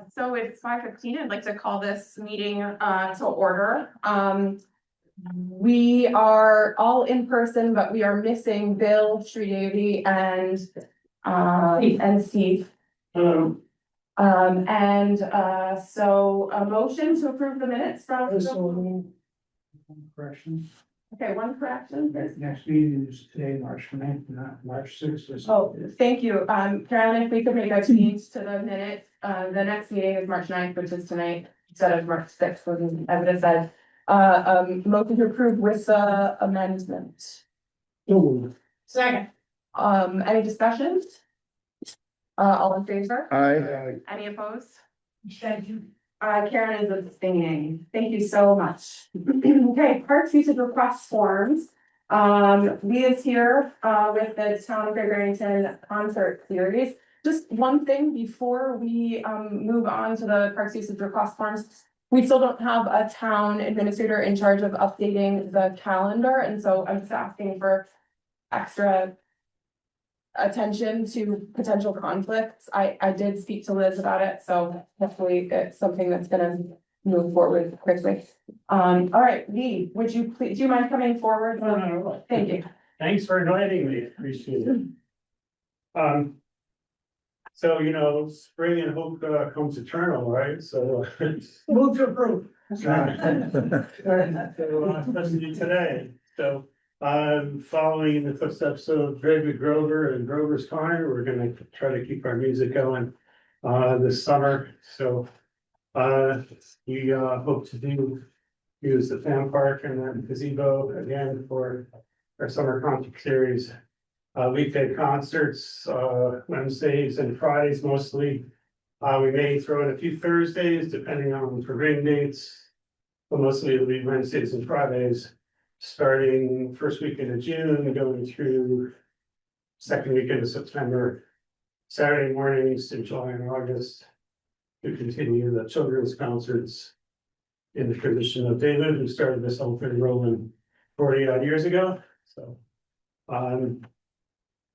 So it's 5:15. I'd like to call this meeting to order. We are all in person, but we are missing Bill, Sridevi, and Steve. So a motion to approve the minutes from. Correction. Okay, one correction. Next meeting is today, March 9th, not March 6th. Oh, thank you. Carolyn, if we could make a change to the minutes, the next meeting is March 9th, which is tonight, instead of March 6th, as it said. Motion to approve with the amendment. Second. Any discussions? All in favor? Aye. Any opposed? Thank you. Karen is abstaining. Thank you so much. Okay, parks usage request forms. Lee is here with the Town of Barrington concert series. Just one thing before we move on to the parks usage request forms. We still don't have a town administrator in charge of updating the calendar, and so I'm just asking for extra attention to potential conflicts. I did speak to Liz about it, so hopefully it's something that's gonna move forward quickly. All right, Lee, would you please, do you mind coming forward? No. Thank you. Thanks for inviting me, appreciate it. So, spring and hope comes eternal, right? So. Move to approve. Especially today, so. Following in the footsteps of David Grover and Grover's Corner, we're gonna try to keep our music going this summer, so. We hope to use the fan park and then gazebo again for our summer concert series. Weekday concerts, Wednesdays and Fridays mostly. We may throw in a few Thursdays depending on the ring dates, but mostly it'll be Wednesdays and Fridays. Starting first weekend of June, going through second weekend of September, Saturday mornings in July and August. To continue the children's concerts in the tradition of David, who started this whole thing rolling 40 odd years ago. So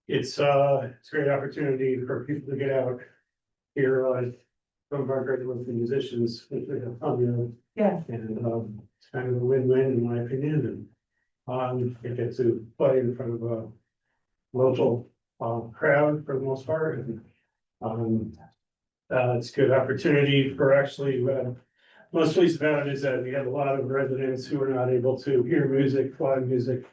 it's a great opportunity for people to get out here, some of our great local musicians, Yeah. and it's kind of a win-win in my opinion. And you get to play in front of a local crowd for the most part, and it's a good opportunity for actually most pleased about it is that we have a lot of residents who are not able to hear music, live music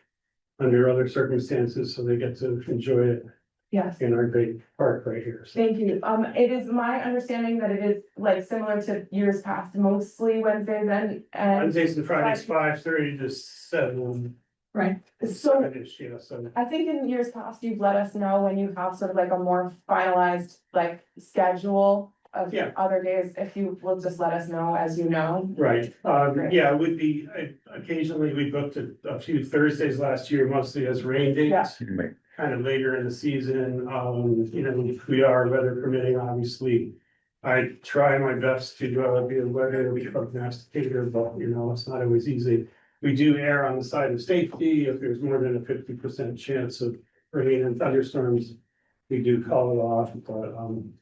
under other circumstances, so they get to enjoy it. Yes. In our great park right here. So. Thank you. It is my understanding that it is like similar to years past, mostly Wednesdays and. Wednesdays and Fridays, 5:30 to 7. Right, so Yeah, so. I think in years past, you've let us know when you have sort of like a more finalized like schedule of other days, if you will just let us know as you know. Right, yeah, it would be, occasionally we booked a few Thursdays last year, mostly as rain dates. Yeah. Kind of later in the season, if we are weather permitting, obviously. I try my best to be a weather prognosticator, but it's not always easy. We do err on the side of safety. If there's more than a 50% chance of rain and thunderstorms, we do call it off, but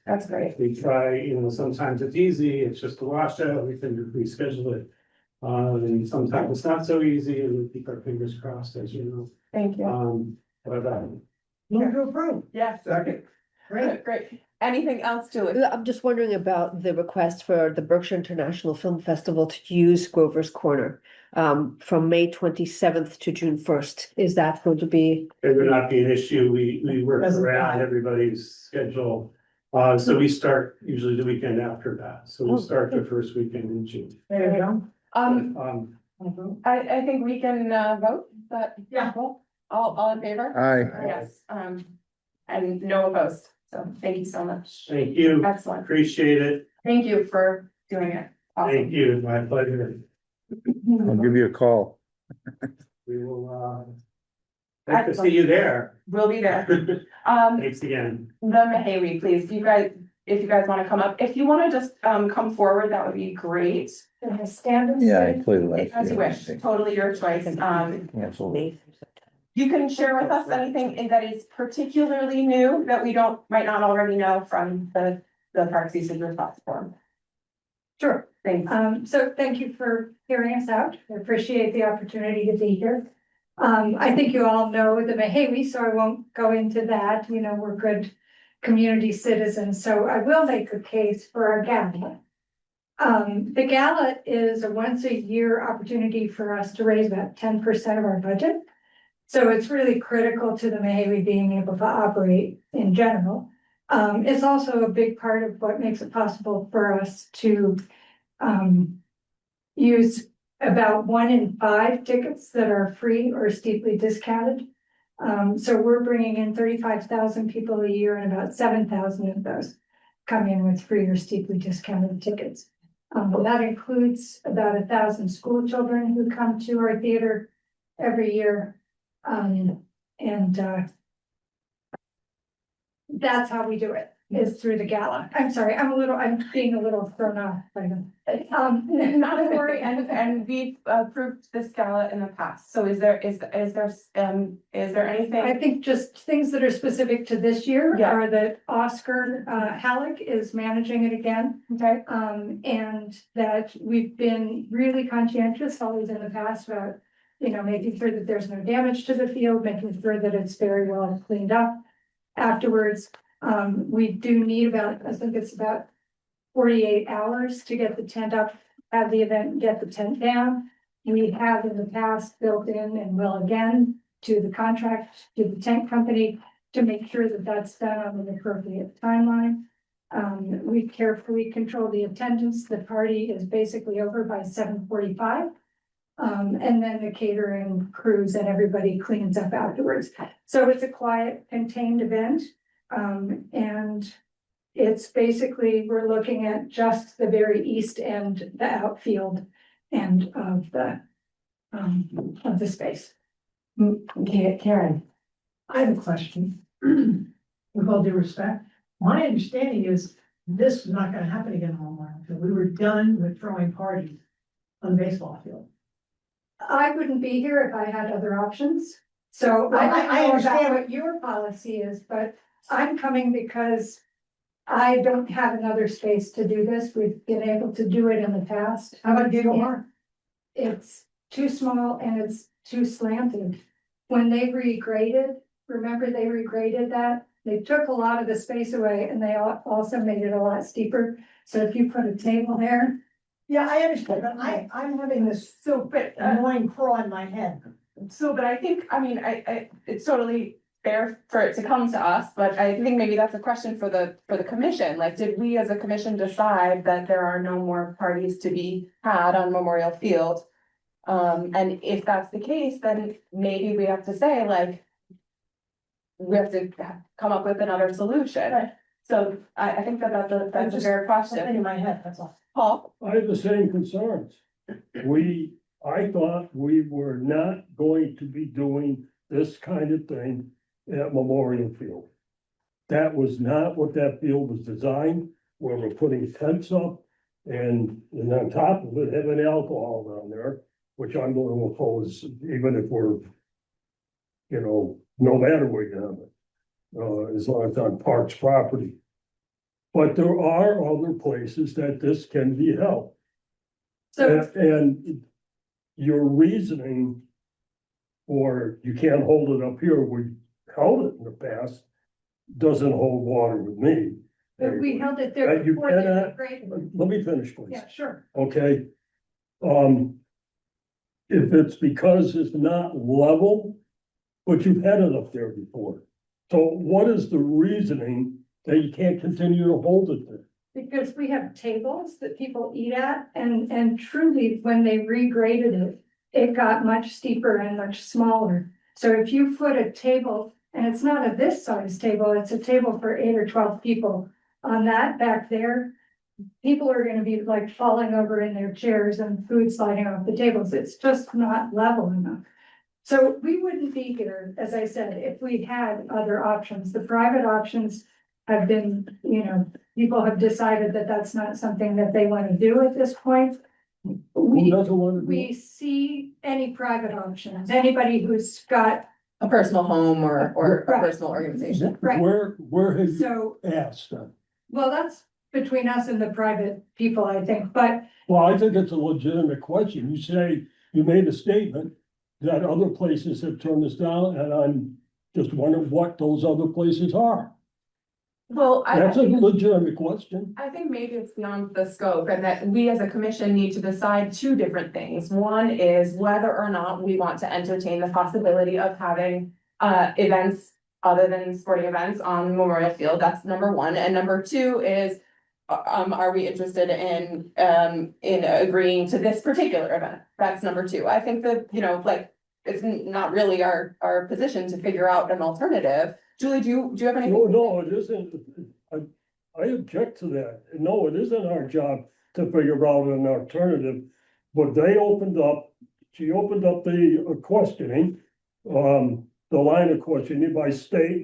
that's great. we try, sometimes it's easy, it's just a washout, we can reschedule it. And sometimes it's not so easy, and we keep our fingers crossed, as you know. Thank you. But Move to approve. Yes. second. Great. Anything else, Julie? I'm just wondering about the request for the Berkshire International Film Festival to use Grover's Corner from May 27th to June 1st. Is that going to be? It would not be an issue. We work around everybody's schedule. So we start usually the weekend after that. So we start the first weekend in June. There you go. I think we can vote, but yeah, all in favor? Aye. Yes, and no opposed. So thank you so much. Thank you. Excellent. Appreciate it. Thank you for doing it. Thank you. My pleasure. I'll give you a call. We will hope to see you there. We'll be there. Thanks again. The Mahawi, please, if you guys want to come up, if you want to just come forward, that would be great. Stand and Yeah, I sit, included last. as you wish, totally your choice. Absolutely. You can share with us anything that is particularly new that we might not already know from the the parks usage request form. Sure. Thanks. So thank you for hearing us out. I appreciate the opportunity to be here. I think you all know the Mahawi, so I won't go into that. You know, we're good community citizens, so I will make a case for our gala. The gala is a once a year opportunity for us to raise about 10% of our budget. So it's really critical to the Mahawi being able to operate in general. It's also a big part of what makes it possible for us to use about 1 in 5 tickets that are free or steeply discounted. So we're bringing in 35,000 people a year, and about 7,000 of those come in with free or steeply discounted tickets. That includes about 1,000 school children who come to our theater every year. That's how we do it, is through the gala. I'm sorry, I'm being a little thrown off by them. Not to worry, and we've approved this gala in the past, so is there anything? I think just things that are specific to this year Yeah. are that Oscar Halleck is managing it again. Okay, And that we've been really conscientious always in the past about, you know, making sure that there's no damage to the field, making sure that it's very well cleaned up afterwards. We do need I think it's about 48 hours to get the tent up, have the event, get the tent down. We have in the past built in and will again to the contract to the tent company to make sure that that's done on an appropriate timeline. We carefully control the attendance. The party is basically over by 7:45. And then the catering crews and everybody cleans up afterwards. So it's a quiet, contained event. And it's basically, we're looking at just the very east end, the outfield end of the space. okay, Karen. I have a question. With all due respect, my understanding is this is not gonna happen again in Memorial Field. We were done with throwing parties on the baseball field. I wouldn't be here if I had other options. So Well, I I don't know understand. about what your policy is, but I'm coming because I don't have another space to do this. We've been able to do it in the past. How about Giggle Mark? It's too small and it's too slanted. When they regraded, remember they regraded that? They took a lot of the space away and they also made it a lot steeper. So if you put a table there, Yeah, I understand, but I'm having this annoying craw in my head. But I think, I mean, it's totally fair for it to come to us, but I think maybe that's a question for the commission. Like, did we as a commission decide that there are no more parties to be had on Memorial Field? And if that's the case, then maybe we have to say, like, we have to come up with another solution. Right. So I think that's a fair Something question. in my head, that's all. Paul? I have the same concerns. I thought we were not going to be doing this kind of thing at Memorial Field. That was not what that field was designed, where we're putting tents up and on top of it, having alcohol down there, which I'm going to oppose, even if we're, no matter where you have it, as long as it's on Parks property. But there are other places that this can be held. so And your reasoning, or you can't hold it up here, we held it in the past, doesn't hold water with me. if we held it there You before they cannot- regraded. Let me finish, please. Yeah, sure. Okay? If it's because it's not level, but you've had it up there before. So what is the reasoning that you can't continue to hold it there? Because we have tables that people eat at and truly, when they regraded it, it got much steeper and much smaller. So if you put a table, and it's not a this size table, it's a table for 8 or 12 people on that back there, people are gonna be like falling over in their chairs and food sliding off the tables. It's just not level enough. So we wouldn't be here, as I said, if we had other options. The private options have been, people have decided that that's not something that they want to do at this point. Who doesn't want to do We it? see any private options, anybody who's got, A personal home or a Right. personal organization. Right. Where have you so, asked them? well, that's between us and the private people, I think, but Well, I think it's a legitimate question. You say, you made a statement that other places have turned this down, and I'm just wondering what those other places are. Well, That's a legitimate question. I think maybe it's beyond the scope and that we as a commission need to decide two different things. One is whether or not we want to entertain the possibility of having events other than sporting events on Memorial Field. That's number one. And number two is are we interested in agreeing to this particular event? That's number two. I think that, you know, like, it's not really our position to figure out an alternative. Julie, do you have anything? No, it isn't. I object to that. No, it isn't our job to figure out an alternative. But she opened up the questioning, the line of questioning by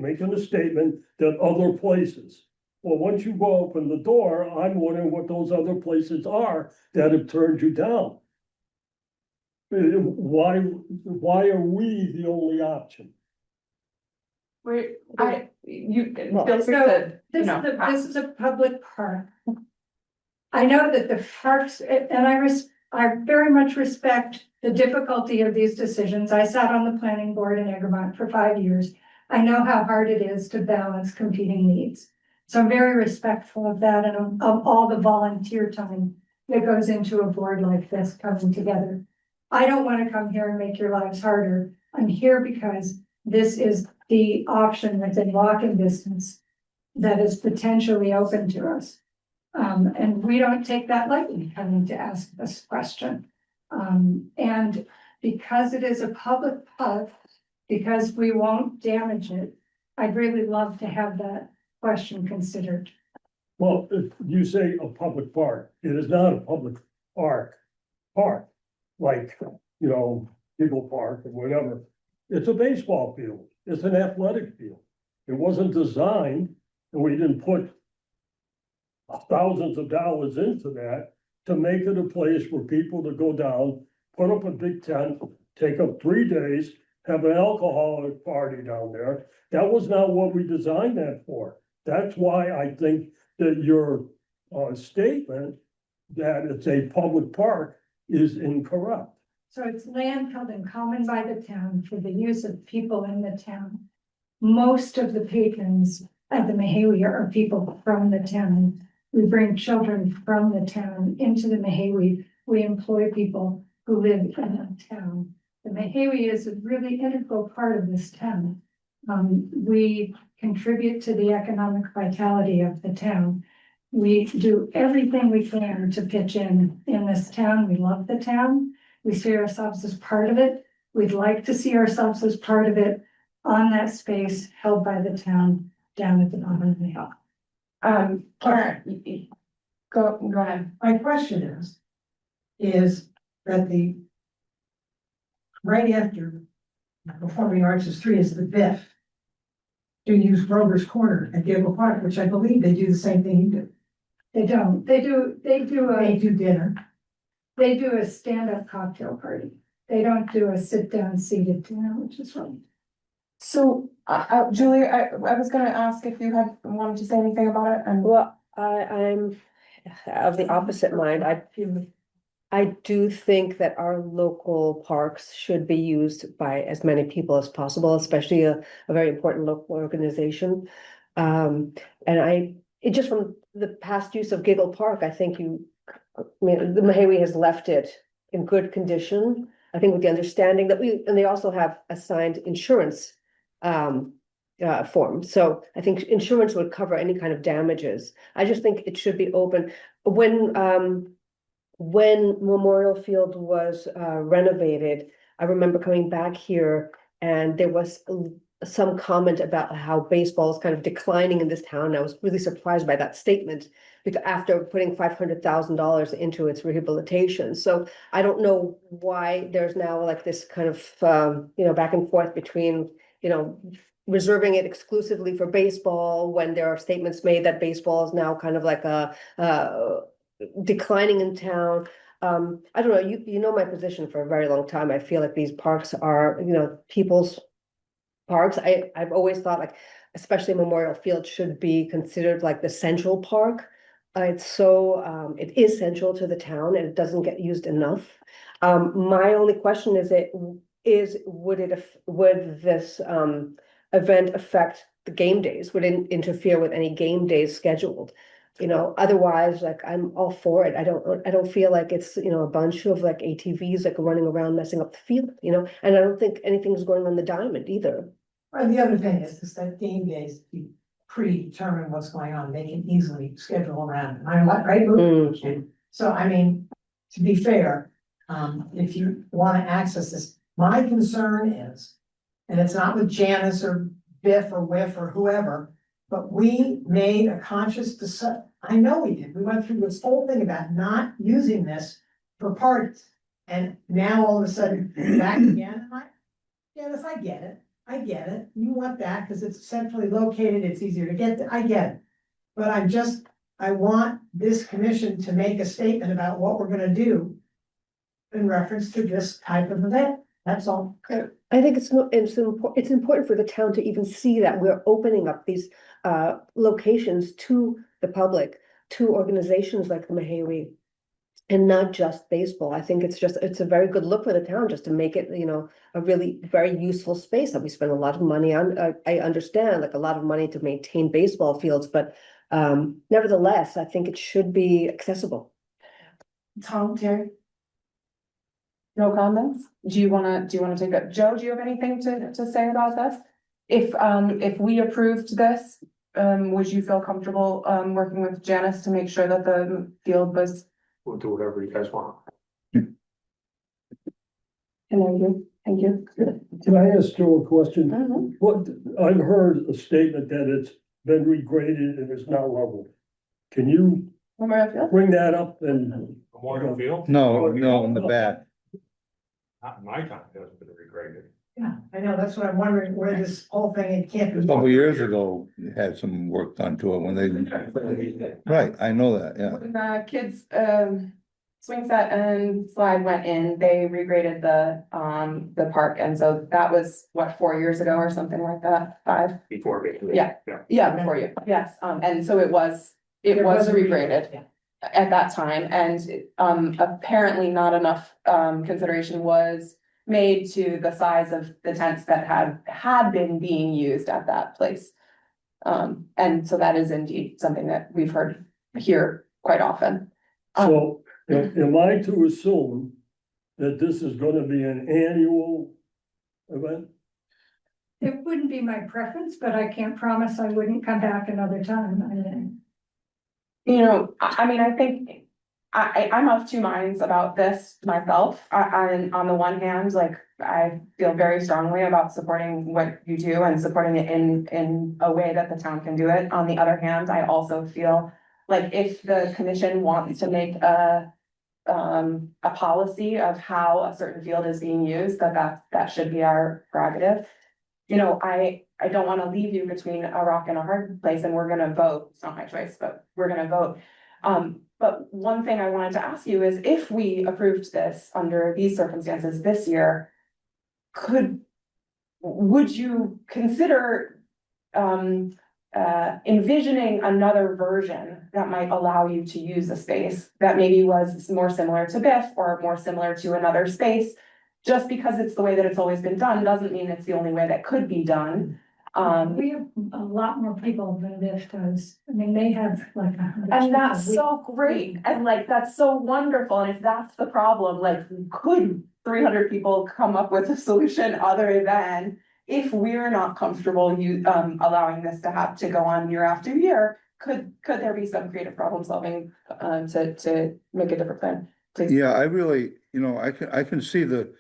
making a statement that other places. Well, once you go open the door, I'm wondering what those other places are that have turned you down. Why are we the only option? Feel free to, you know, this is a public park. I know that the parks, and I very much respect the difficulty of these decisions. I sat on the planning board in Egremont for 5 years. I know how hard it is to balance competing needs. So I'm very respectful of that and of all the volunteer time that goes into a board like this coming together. I don't want to come here and make your lives harder. I'm here because this is the option within walking distance that is potentially open to us. And we don't take that lightly, coming to ask this question. And because it is a public park, because we won't damage it, I'd really love to have that question considered. Well, if you say a public park, it is not a public park, like, you know, Eagle Park or whatever. It's a baseball field. It's an athletic field. It wasn't designed, and we didn't put thousands of dollars into that to make it a place for people to go down, put up a big tent, take up 3 days, have an alcoholic party down there. That was not what we designed that for. That's why I think that your statement that it's a public park is incorrect. So it's land held in common by the town for the use of people in the town. Most of the patrons at the Mahawi are people from the town. We bring children from the town into the Mahawi. We employ people who live in the town. The Mahawi is a really integral part of this town. We contribute to the economic vitality of the town. We do everything we can to pitch in this town. We love the town. We see ourselves as part of it. We'd like to see ourselves as part of it on that space held by the town down at the bottom of the hill. Karen, go ahead. My question is that right after Performing Arts is 3 is the BIF. Do use Grover's Corner at Gable Park, which I believe they do the same thing you do. They don't. They do They do dinner. They do a stand-up cocktail party. They don't do a sit-down seated dinner, which is right. So, Julie, I was gonna ask if you had wanted to say anything about it and. Well, I'm of the opposite mind. I do think that our local parks should be used by as many people as possible, especially a very important local organization. And it just from the past use of Giggle Park, I think the Mahawi has left it in good condition. I think with the understanding that and they also have assigned insurance form. So I think insurance would cover any kind of damages. I just think it should be open. When Memorial Field was renovated, I remember coming back here and there was some comment about how baseball is kind of declining in this town. I was really surprised by that statement because after putting $500,000 into its rehabilitation. So I don't know why there's now like this kind of, back and forth between, reserving it exclusively for baseball when there are statements made that baseball is now kind of like declining in town. I don't know, you know my position for a very long time. I feel like these parks are, people's parks. I've always thought like, especially Memorial Field should be considered like the central park It's so, it is central to the town and it doesn't get used enough. My only question would this, event affect the game days? Would it interfere with any game days scheduled? You know, otherwise, like, I'm all for it. I don't feel like it's, you know, a bunch of like ATVs like running around messing up the field, you know? And I don't think anything's going on the diamond either. And the other thing is that game days, you predetermine what's going on, they can easily schedule around, it. I'm like, right? So I mean, to be fair, if you wanna access this, my concern is, and it's not with Janice or Biff or Whiff or whoever, but we made a conscious decision, I know we did, we went through this whole thing about not using this for parties. And now all of a sudden, back again, and Janice, I get it. I get it. You want that because it's centrally located, it's easier to get, I get it. But I want this commission to make a statement about what we're gonna do in reference to this type of event, that's all. I think it's important for the town to even see that we're opening up these locations to the public, to organizations like the Mahawi. And not just baseball. I think it's a very good look for the town just to make it, you know, a really very useful space that we spend a lot of money on. I understand like a lot of money to maintain baseball fields, but nevertheless, I think it should be accessible. Tom, Terry? No comments? Do you wanna take it? Joe, do you have anything to say about this? If we approved this, would you feel comfortable, working with Janice to make sure that the field was? We'll do whatever you guys want. Thank you. Can I ask Joe a question? Mhm. What, I've heard a statement that it's been regraded and it's now level. Can you Memorial Field? bring that up and? Memorial Field? No, in the back. Not in my time, it hasn't been regraded. Yeah, I know, that's what I'm wondering, where this whole thing, it can't A be. couple years ago, you had some work done to it when they, right, I know that, yeah. When the kids, swing set and slide went in, they regraded the park, and so that was, what, 4 years ago or something like that, 5? Before me. Yeah. Yeah, before you, yes, and so it was There was a regraded yeah. at that time, and apparently not enough consideration was made to the size of the tents that had been being used at that place. And so that is indeed something that we've heard here quite often. So, am I to assume that this is gonna be an annual event? It wouldn't be my preference, but I can't promise I wouldn't come back another time. I mean, You know, I mean, I think I'm of two minds about this myself. On the one hand, like, I feel very strongly about supporting what you do and supporting it in a way that the town can do it. On the other hand, I also feel like if the commission wants to make a policy of how a certain field is being used, that should be our prerogative. You know, I don't wanna leave you between a rock and a hard place, and we're gonna vote, it's not my choice, but we're gonna vote. But one thing I wanted to ask you is, if we approved this under these circumstances this year, would you consider envisioning another version that might allow you to use a space that maybe was more similar to Biff or more similar to another space? Just because it's the way that it's always been done doesn't mean it's the only way that could be done. we have a lot more people than this does. I mean, they have like 100. And that's people. so great, and like, that's so wonderful, and if that's the problem, like, could 300 people come up with a solution other than, if we're not comfortable allowing this to go on year after year, could there be some creative problem solving to make a different plan? Please. Yeah, I really, I can see the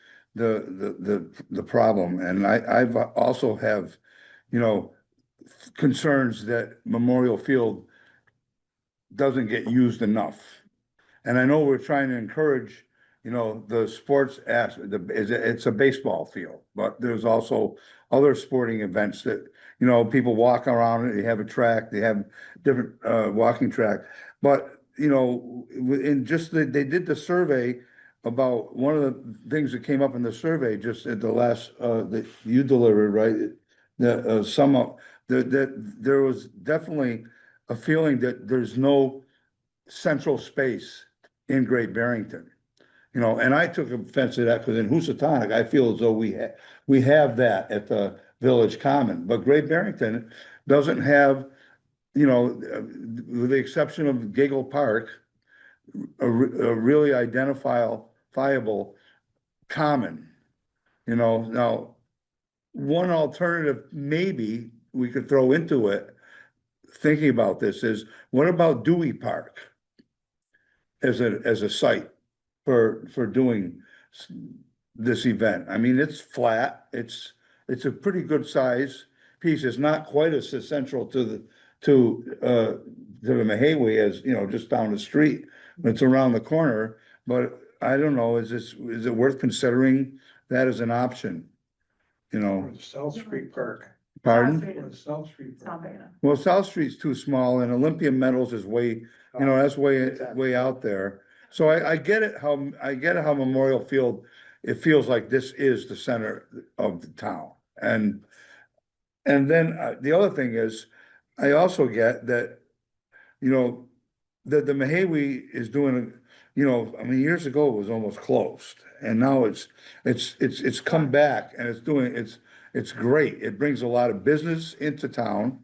problem, and I've also have, concerns that Memorial Field doesn't get used enough. And I know we're trying to encourage, the sports it's a baseball field, but there's also other sporting events that, people walk around it, they have a track, they have different walking track. But, they did the survey about one of the things that came up in the survey just at the last, that you delivered, right? That there was definitely a feeling that there's no central space in Great Barrington. You know, and I took offense to that because in Housatonic, I feel as though we have that at the Village Common, but Great Barrington doesn't have, you know, with the exception of Giggle Park, a really identifiable common, you know. Now, one alternative maybe we could throw into it, thinking about this, is what about Dewey Park as a site for doing this event? I mean, it's flat, it's a pretty good size piece. It's not quite as central to the Mahawi as, you know, just down the street. It's around the corner, but I don't know, is it worth considering that as an option? You know, South Street Park. pardon? South Street It's not big enough. Well, South Street's too small and Olympia Meadows is way, you know, that's way out there. So I get it how Memorial Field, it feels like this is the center of the town. And then the other thing is, I also get that, you know, that the Mahawi is doing, you know, I mean, years ago it was almost closed. And now it's come back and it's great. It brings a lot of business into town.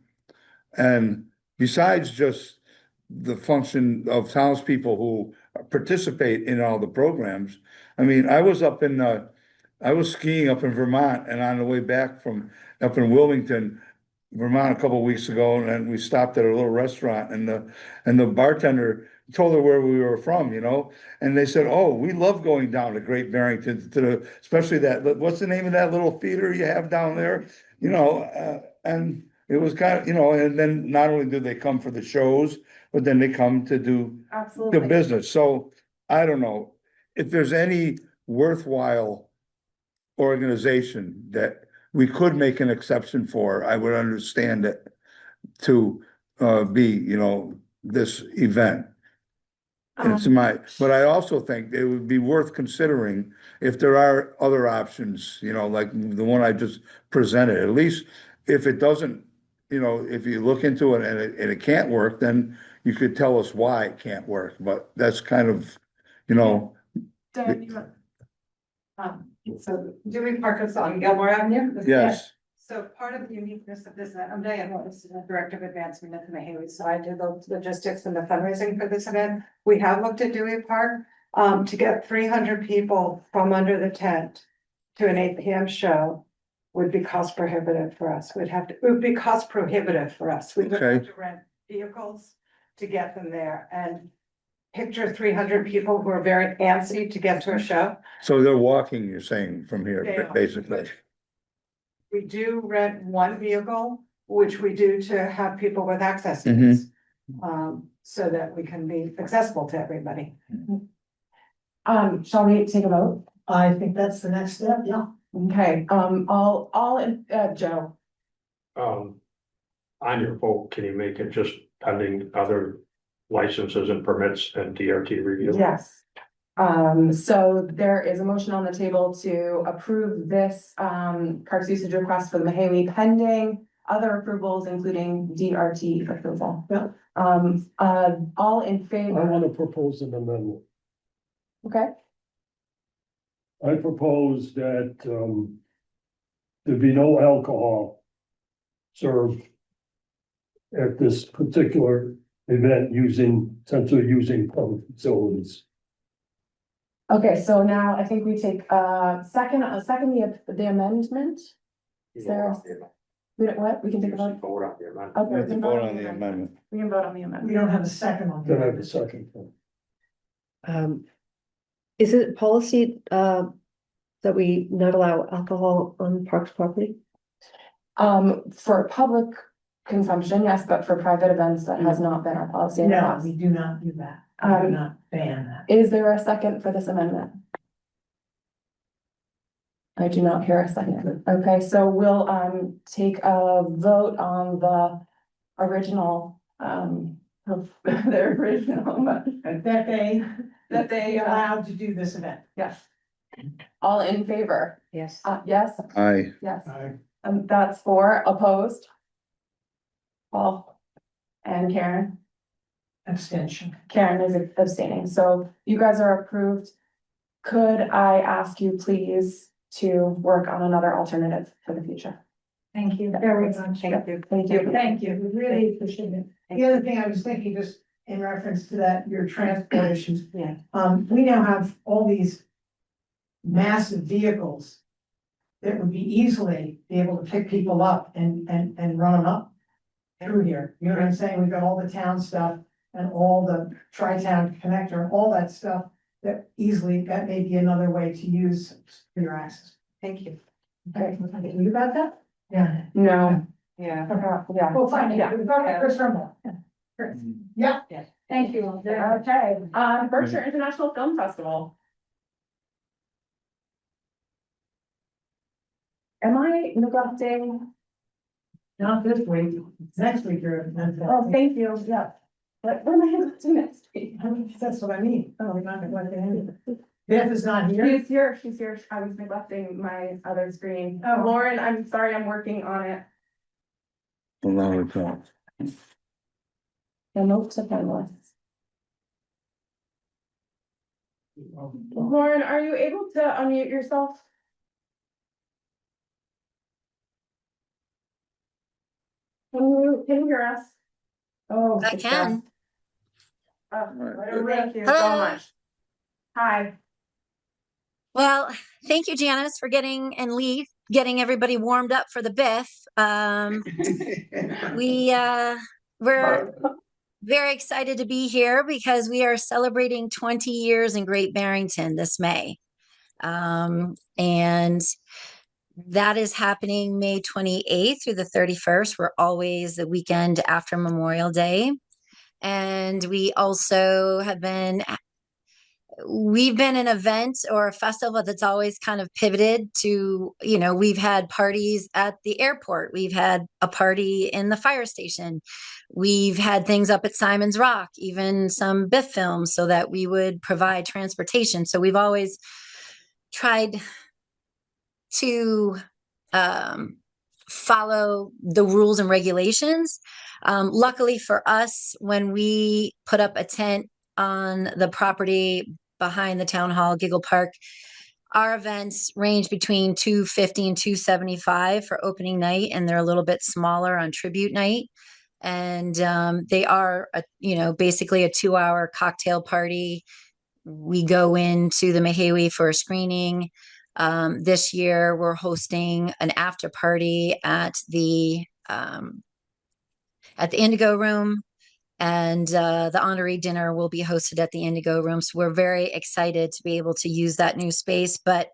And besides just the function of townspeople who participate in all the programs, I mean, I was skiing up in Vermont, and on the way back from up in Wilmington, Vermont, a couple of weeks ago, and we stopped at a little restaurant, and the bartender told her where we were from, you know, and they said, "Oh, we love going down to Great Barrington especially that, what's the name of that little theater you have down there?" You know, and it was kind of, you know, and then not only do they come for the shows, but then they come to do the Absolutely. business. So I don't know if there's any worthwhile organization that we could make an exception for. I would understand it to be, you know, this event. It's but I also think it would be worth considering if there are other options, you know, like the one I just presented. At least if it doesn't, you know, if you look into it and it can't work, then you could tell us why it can't work. But that's kind of, you know, Dan, So Dewey Park is on Gilmore Avenue? yes. So part of the uniqueness of this event, I'm Diane Willis, the Director of Advancement at the Mahawi, so I do the logistics and the fundraising for this event. We have looked at Dewey Park, to get 300 people from under the tent to an 8 p.m. show would be cost prohibitive for us. It would be cost prohibitive for us. We would have Okay. to rent vehicles to get them there, and picture 300 people who are very antsy to get to a show. So they're walking, you're saying, from They here, are. basically. We do rent one vehicle, which we do to have people with access Mhm. needs. So that we can be accessible to everybody. shall we take a vote? I think that's the next step, yeah. Okay, Joe, On your vote, can you make it just pending other licenses and permits and DRT review? yes. So there is a motion on the table to approve this, parks usage request for the Mahawi pending other approvals, including DRT approval. Yeah. All in I favor, want to propose an amendment. okay? I propose that, there be no alcohol served at this particular event essentially using public facilities. Okay, so now I think we take second the amendment. Is there, we don't, what, we can take a vote? Vote on the amendment. Okay, We have to vote on the amendment. We can vote on the We amendment. don't have a second on Then I have a that. second. Is it policy, that we not allow alcohol on parks property? For public consumption, yes, but for private events, that has not been our policy in the No, past. we do not do that. We do Um, not ban that. Is there a second for this amendment? I do not hear a second. Okay, so we'll take a vote on the original the original motion That they that be allowed to do this event. yes. All in favor? Yes. Yes, Aye. yes. That's 4 opposed. Paul and Karen. Abstention. Karen is abstaining, so you guys are approved. Could I ask you please to work on another alternative for the future? Thank you very much. Thank you. Thank you. Thank you, we really appreciate it. The other thing I was thinking, just in reference to that, your transport issues. Yeah. We now have all these massive vehicles that would be easily be able to pick people up and run them up through here. You know what I'm saying? We've got all the town stuff and all the tri-town connector, all that stuff that easily, that may be another way to use for your access. Thank you. Okay, you got that? Yeah. No. Yeah. Yeah. We'll find Yeah. it. We've got Chris Rumble. Chris. Yeah. Thank you all. Okay, Berkshire International Film Festival. Am I neglecting? Not this week, next week you're. Oh, thank you, yeah. What am I neglecting next week? That's what I mean. Oh, we're not neglecting anything. Beth is not here. She's here, she's here. I was neglecting my other screen. Oh. Lauren, I'm sorry, I'm working on it. Allow it to. The note to finalists. Lauren, are you able to unmute yourself? Can you hear us? Oh. I can. Thank you so Hello. much. Hi. Well, thank you, Janice, for getting everybody warmed up for the Biff. We're very excited to be here because we are celebrating 20 years in Great Barrington this May. And that is happening May 28th through the 31st. We're always the weekend after Memorial Day. And we also we've been an event or a festival that's always kind of pivoted to, we've had parties at the airport. We've had a party in the fire station. We've had things up at Simon's Rock, even some Biff films so that we would provide transportation. So we've always tried to follow the rules and regulations. Luckily for us, when we put up a tent on the property behind the town hall, Giggle Park, our events range between $250 and $275 for opening night, and they're a little bit smaller on tribute night. And they are, basically a 2-hour cocktail party. We go into the Mahawi for a screening. This year, we're hosting an after party at the Indigo Room, and the honorary dinner will be hosted at the Indigo Room. So we're very excited to be able to use that new space, but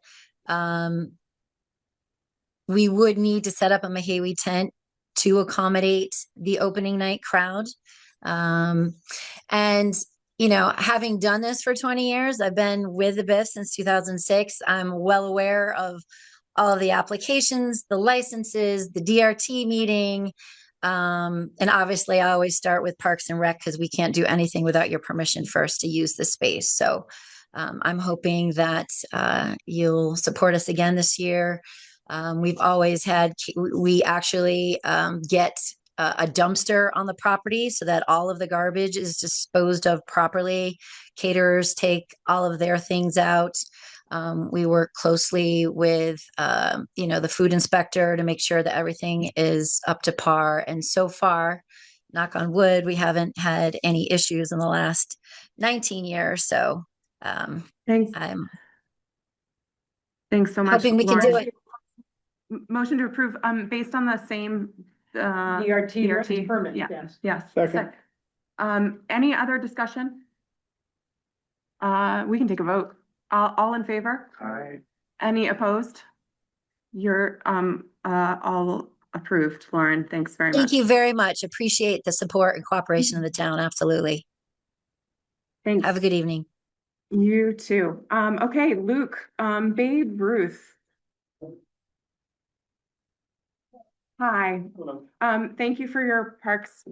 we would need to set up a Mahawi tent to accommodate the opening night crowd. And having done this for 20 years, I've been with the Biff since 2006. I'm well aware of all of the applications, the licenses, the DRT meeting. And obviously I always start with Parks and Rec because we can't do anything without your permission first to use the space. So I'm hoping that you'll support us again this year. We actually get a dumpster on the property so that all of the garbage is disposed of properly. Caterers take all of their things out. We work closely with, the food inspector to make sure that everything is up to par. And so far, knock on wood, we haven't had any issues in the last 19 years. So Thanks. I'm Thanks so much. hoping we can do Lauren. it. Motion to approve, based on the same, DRT permit, yeah. yes. Yes. Second. Any other discussion? We can take a vote. All in favor? Aye. Any opposed? You're, all approved, Lauren. Thanks very much. Thank you very much. Appreciate the support and cooperation of the town. Absolutely. Thanks. Have a good evening. You too. Okay, Luke, Babe Ruth. Hi. Thank you for your parks,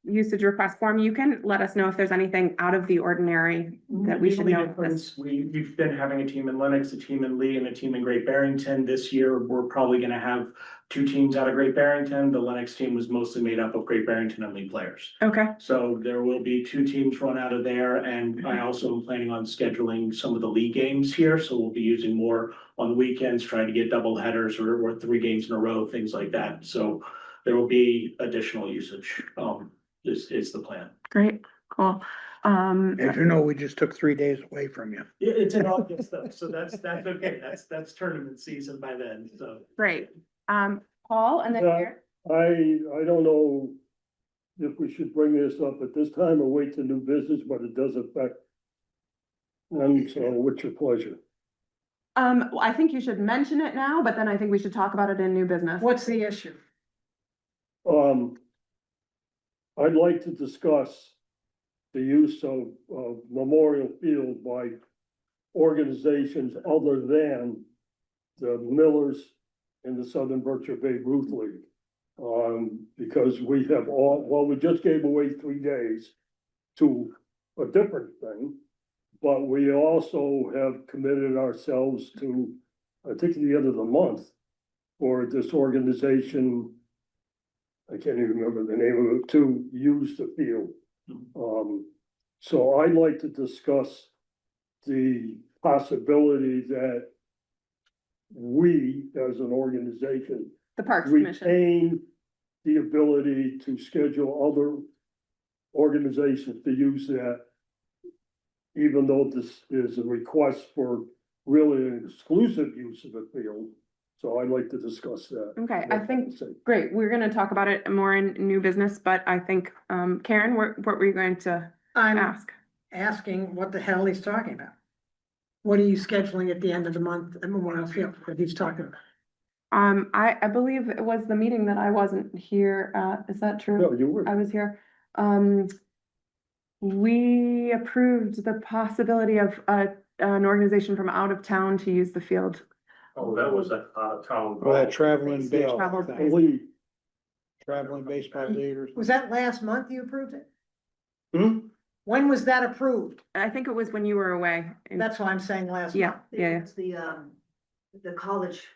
usage request form. You can let us know if there's anything out of the ordinary that we should know. We've been having a team in Lennox, a team in Lee, and a team in Great Barrington. This year, we're probably gonna have 2 teams out of Great Barrington. The Lennox team was mostly made up of Great Barrington and Lee players. Okay, So there will be 2 teams run out of there, and I also am planning on scheduling some of the league games here, so we'll be using more on the weekends, trying to get double headers or 3 games in a row, things like that. So there will be additional usage, is the plan. great, cool. As you know, we just took 3 days away from you. It's in August though, so that's okay, that's tournament season by then, so. Great. Paul and then Yeah. Karen. I don't know if we should bring this up at this time or wait to new business, but it does affect. And so what's your pleasure? Well, I think you should mention it now, but then I think we should talk about it in new business. What's the issue? I'd like to discuss the use of Memorial Field by organizations other than the Millers and the Southern Berkshire Bay Ruth League. Because we have we just gave away 3 days to a different thing. But we also have committed ourselves to, I think at the end of the month, for this organization. I can't even remember the name of it, to use the field. So I'd like to discuss the possibility that we, as an organization, The Parks Commission. retain the ability to schedule other organizations to use that. Even though this is a request for really an exclusive use of the field. So I'd like to discuss that. Okay, I think, great, we're gonna talk about it more in new business, but I think, Karen, what were you going to I'm ask? asking what the hell he's talking about. What are you scheduling at the end of the month at Memorial Field that he's talking about? I believe it was the meeting that I wasn't here at, is that true? No, you were. I was here. We approved the possibility of an organization from out of town to use the field. Oh, that was a town. Well, that traveling Travel baseball base. thing, Believe, traveling baseball leaguers. Was that last month you approved it? Hmm? When was that approved? I think it was when you were away. That's what I'm saying last Yeah, month. yeah, It's the college.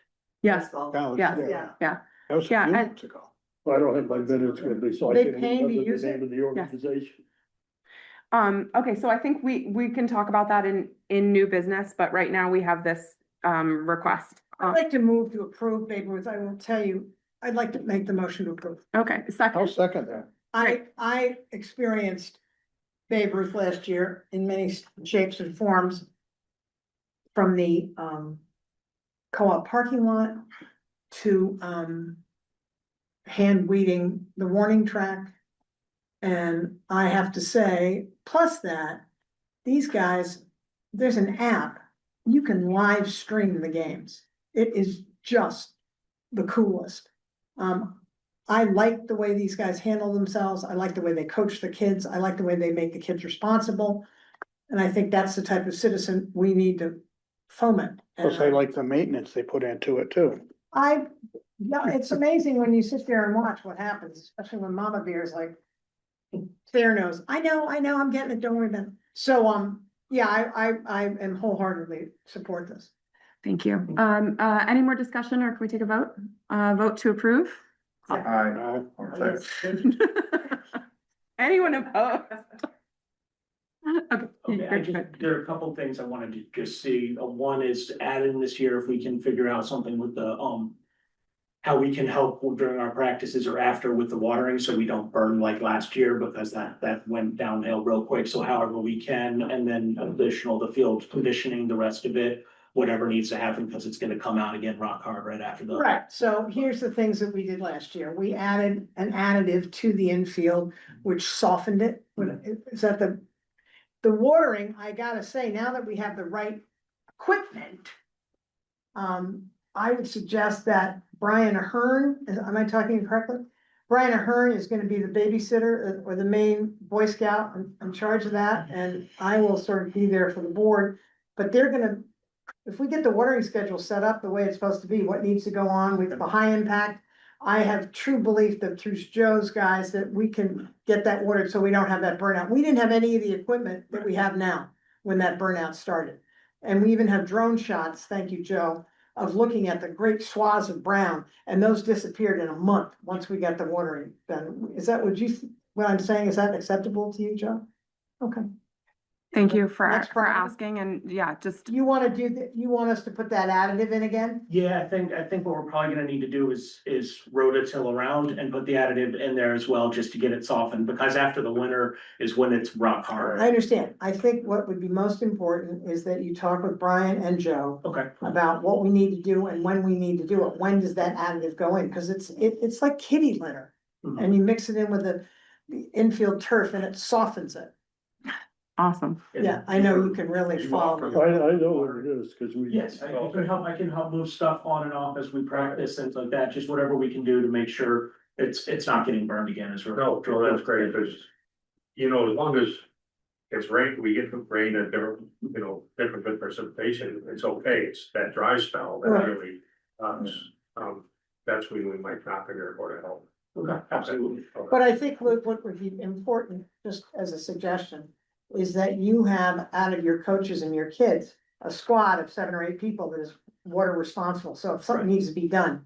yes, baseball. College, yeah, Yeah. yeah. That was a Yeah, few and- months ago. I don't have my minutes with me, so I They can't paying to remember use the name it? of the organization. Okay, so I think we can talk about that in new business, but right now we have this request. I'd like to move to approve Babe Ruth. I will tell you, I'd like to make the motion to approve. Okay, I'll second, second that. I experienced Babe Ruth last year in many shapes and forms. From the co-op parking lot to hand weeding the warning track. And I have to say, plus that, these guys, there's an app, you can live stream the games. It is just the coolest. I like the way these guys handle themselves. I like the way they coach the kids. I like the way they make the kids responsible. And I think that's the type of citizen we need to foment. Plus, I like the maintenance they put into it too. No, it's amazing when you sit there and watch what happens, especially when Mama Bear is like, fair nose, I know, I'm getting it, don't worry about it. So, yeah, I am wholeheartedly support this. thank you. Any more discussion or can we take a vote? Vote to approve? Anyone opposed? Okay, There are a couple things I wanted to just see. One is to add in this year if we can figure out something with the, how we can help during our practices or after with the watering, so we don't burn like last year, because that went downhill real quick. So however we can, and then additional, the field conditioning, the rest of it, whatever needs to happen, because it's gonna come out again rock hard right after the. Right, so here's the things that we did last year. We added an additive to the infield, which softened it. Is that the watering, I gotta say, now that we have the right equipment. I would suggest that Brian Ahern, am I talking correctly? Brian Ahern is gonna be the babysitter or the main Boy Scout in charge of that, and I will sort of be there for the board. But they're gonna, if we get the watering schedule set up the way it's supposed to be, what needs to go on, we have a high impact I have true belief that through Joe's guys that we can get that watered so we don't have that burnout. We didn't have any of the equipment that we have now when that burnout started. And we even have drone shots, thank you, Joe, of looking at the great swaths of brown, and those disappeared in a month once we got the watering done. Is that what I'm saying? Is that acceptable to you, Joe? Okay. Thank you for Next problem. asking, and yeah, just. You wanna do that, you want us to put that additive in again? Yeah, I think what we're probably gonna need to do is rototill around and put the additive in there as well, just to get it softened, because after the winter is when it's rock hard. I understand. I think what would be most important is that you talk with Brian and Joe Okay. about what we need to do and when we need to do it. When does that additive go in? Cause it's like kitty litter. Mhm. And you mix it in with the infield turf and it softens it. Awesome. Yeah, I know you can really follow. I know what it is, cause we. Yes, I can help move stuff on and off as we practice, things like that, just whatever we can do to make sure it's not getting burned again as we're. No, that's great, because, as long as it's rain, we get the rain and different, different good precipitation, it's okay, it's that dry spell that Right. really, that's when we might not be there for to help. Okay, absolutely. But I think what would be important, just as a suggestion, is that you have out of your coaches and your kids, a squad of 7 or 8 people that is water responsible. So if something Right. needs to be done,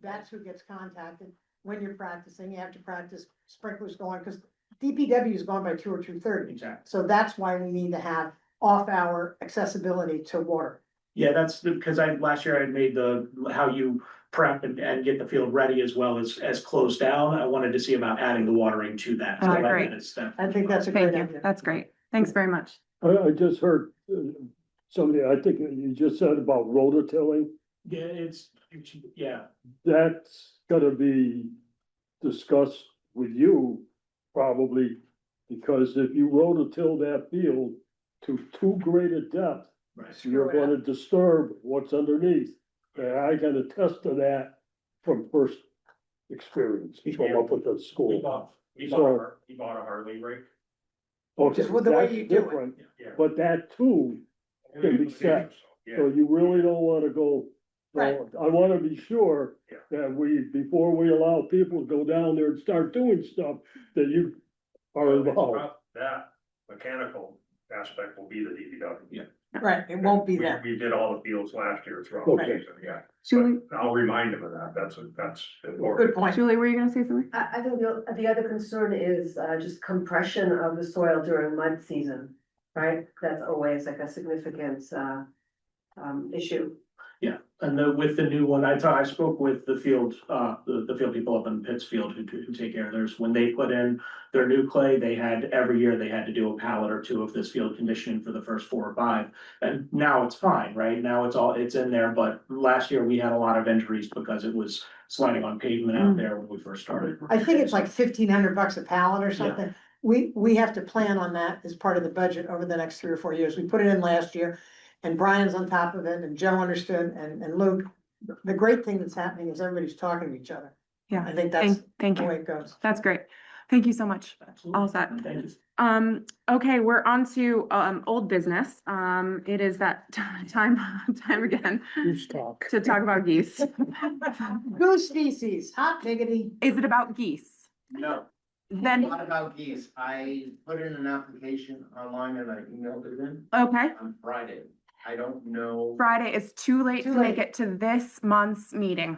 that's who gets contacted. When you're practicing, you have to practice sprinklers going, because DPW is going by 2 or 2:30. Exactly. So that's why we need to have off-hour accessibility to water. Yeah, that's because last year I had made how you prep and get the field ready as well as closed down. I wanted to see about adding the watering to that. So Oh, that great. is step. I think that's a great idea. That's great. Thanks very much. I just heard somebody, I think you just said about rototilling. Yeah, yeah, That's gotta be discussed with you probably, because if you rototill that field to too great a depth, right. you're gonna disturb what's underneath. And I can attest to that from first experience, from up at the We school. bought, So- he bought a Harley rig. Okay, Just with the way that's you do it. different, Yeah. but that too can be set. So you really don't wanna go, Right. so I wanna be sure Yeah. that before we allow people to go down there and start doing stuff, that you are involved. That mechanical aspect will be the DPW. Yeah. Right, it won't be We- that. We did all the fields last year throughout the Okay. season, yeah. Julie, But I'll remind him of that, that's important. Good point. Julie, were you gonna say something? I think the other concern is just compression of the soil during mud season, right? That's always like a significant issue. Yeah, and with the new one, I spoke with the field, the field people up in Pittsfield who take care of theirs. When they put in their new clay, every year they had to do a pallet or 2 of this field conditioning for the first 4 or 5. And now it's fine, right? Now it's in there, but last year we had a lot of injuries because it was sliding on pavement out there when we first started. I think it's like $1,500 a pallet or something. We have to plan on that as part of the budget over the next 3 or 4 years. We put it in last year. And Brian's on top of it, and Joe understood, and Luke. The great thing that's happening is everybody's talking to each other. Yeah, I think that's thank the you. way it goes. That's great. Thank you so much. Absolutely. All set. Thank you. Okay, we're on to, old business. It is that time again Who's talk? to talk about geese. Goose species, hot diggity. Is it about geese? No, Then, not about geese. I put in an application online and I emailed it in okay, on Friday. I don't know. Friday is too late Too to make late. it to this month's meeting.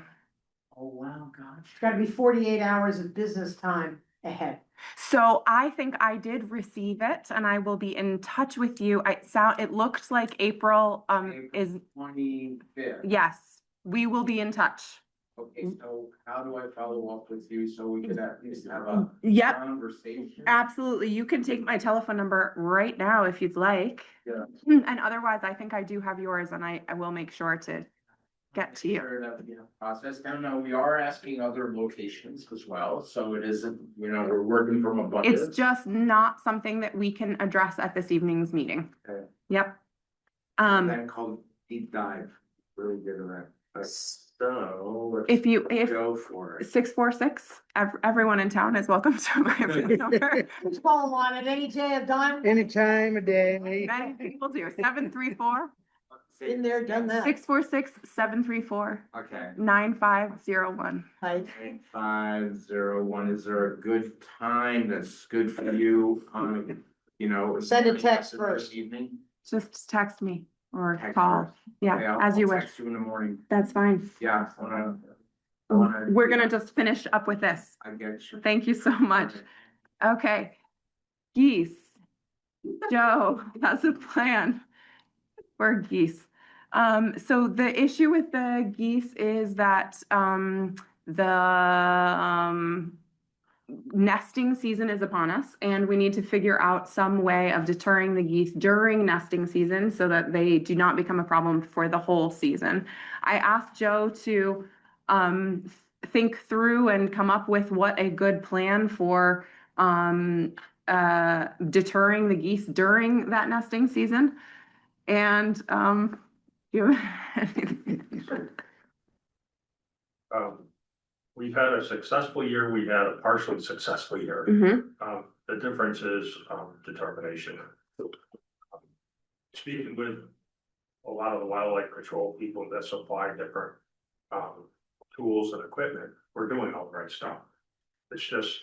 Oh, wow, gosh. It's gotta be 48 hours of business time ahead. So I think I did receive it and I will be in touch with you. It looked like April, is, 25th. yes, we will be in touch. Okay, so how do I follow up with you so we could at least have a Yep, conversation? absolutely. You can take my telephone number right now if you'd like. Yeah. And otherwise, I think I do have yours and I will make sure to get to you. Sure, that would be a process. I don't know, we are asking other locations as well, so it isn't, we're working from a budget. It's just not something that we can address at this evening's meeting. Okay. Yep. Then called deep dive, really good at that. So let's If go for it. 646, everyone in town is welcome to my number. Just call them on at any day of time. Any time of day. Many people do, 734. Been there, done that. 646-734-9501. Okay. 501, is there a good time that's good for you, you know? Send a text this first. Evening? Just text me or Text call. first. Okay, Yeah, I'll- as you I'll wish. text you in the morning. That's fine. Yeah, I wanna. We're gonna just finish up with this. I get you. Thank you so much. Okay. Geese. Joe has a plan for geese. So the issue with the geese is that, the nesting season is upon us, and we need to figure out some way of deterring the geese during nesting season so that they do not become a problem for the whole season. I asked Joe to think through and come up with what a good plan for deterring the geese during that nesting season. And you We've had a successful year, we had a partially successful year. Mhm. The difference is, determination. Speaking with a lot of the wildlife control people that supply different, tools and equipment, we're doing all the right stuff. It's just,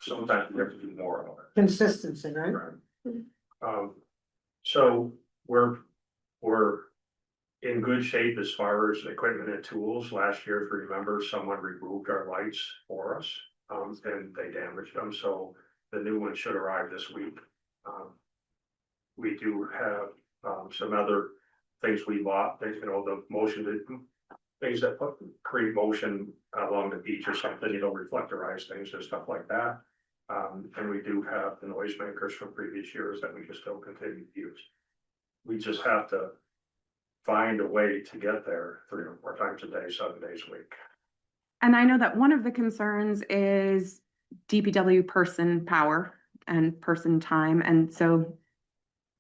sometimes we have to do more of it. Consistency, right? Right. So we're in good shape as far as equipment and tools. Last year, if you remember, someone removed our lights for us, and they damaged them, so the new one should arrive this week. We do have, some other things we bought, that, you know, the things that create motion along the beach or something, you know, reflectorize things and stuff like that. And we do have the noisemakers from previous years that we can still continue to use. We just have to find a way to get there 3 or 4 times a day, 7 days a week. And I know that one of the concerns is DPW person power and person time, and so,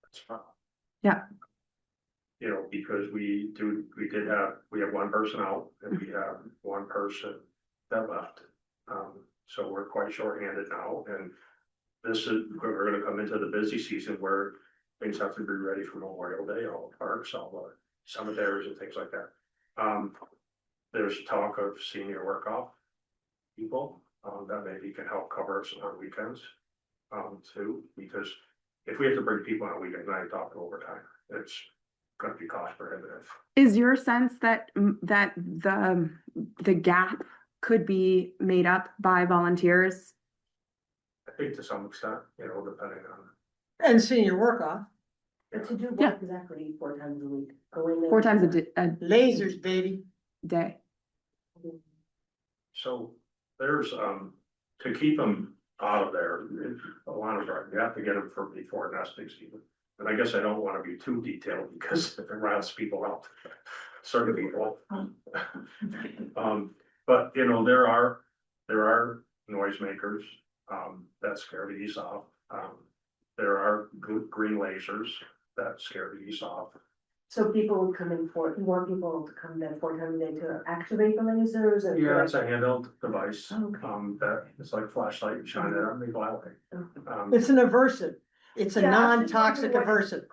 That's fine. yeah. You know, because we have one person out and we have one person that left. So we're quite shorthanded now, and we're gonna come into the busy season where things have to be ready for Memorial Day, all the parks, all the cemeteries and things like that. There's talk of senior work off people, that maybe can help cover us on weekends, too, because if we have to bring people on a weekend night, talking overtime, it's gonna be cost prohibitive. Is your sense that that the gap could be made up by volunteers? I think to some extent, you know, depending on. And senior work off, But to do Yeah. what exactly 4 times a week? Go in there. 4 times a lasers, baby. day. So there's, to keep them out of there, Alana's right, you have to get them for before nesting season. And I guess I don't wanna be too detailed because it rounds people out, certain people. But you know, there are noisemakers, that scare the geese off. There are green lasers that scare the geese off. So people would come in you want people to come then 4 times a day to activate the lasers and. Yeah, it's a handheld device, Okay. That it's like a flashlight, you shine it on, they go out. It's an aversive. It's a Yeah, I was just non-toxic wondering aversive.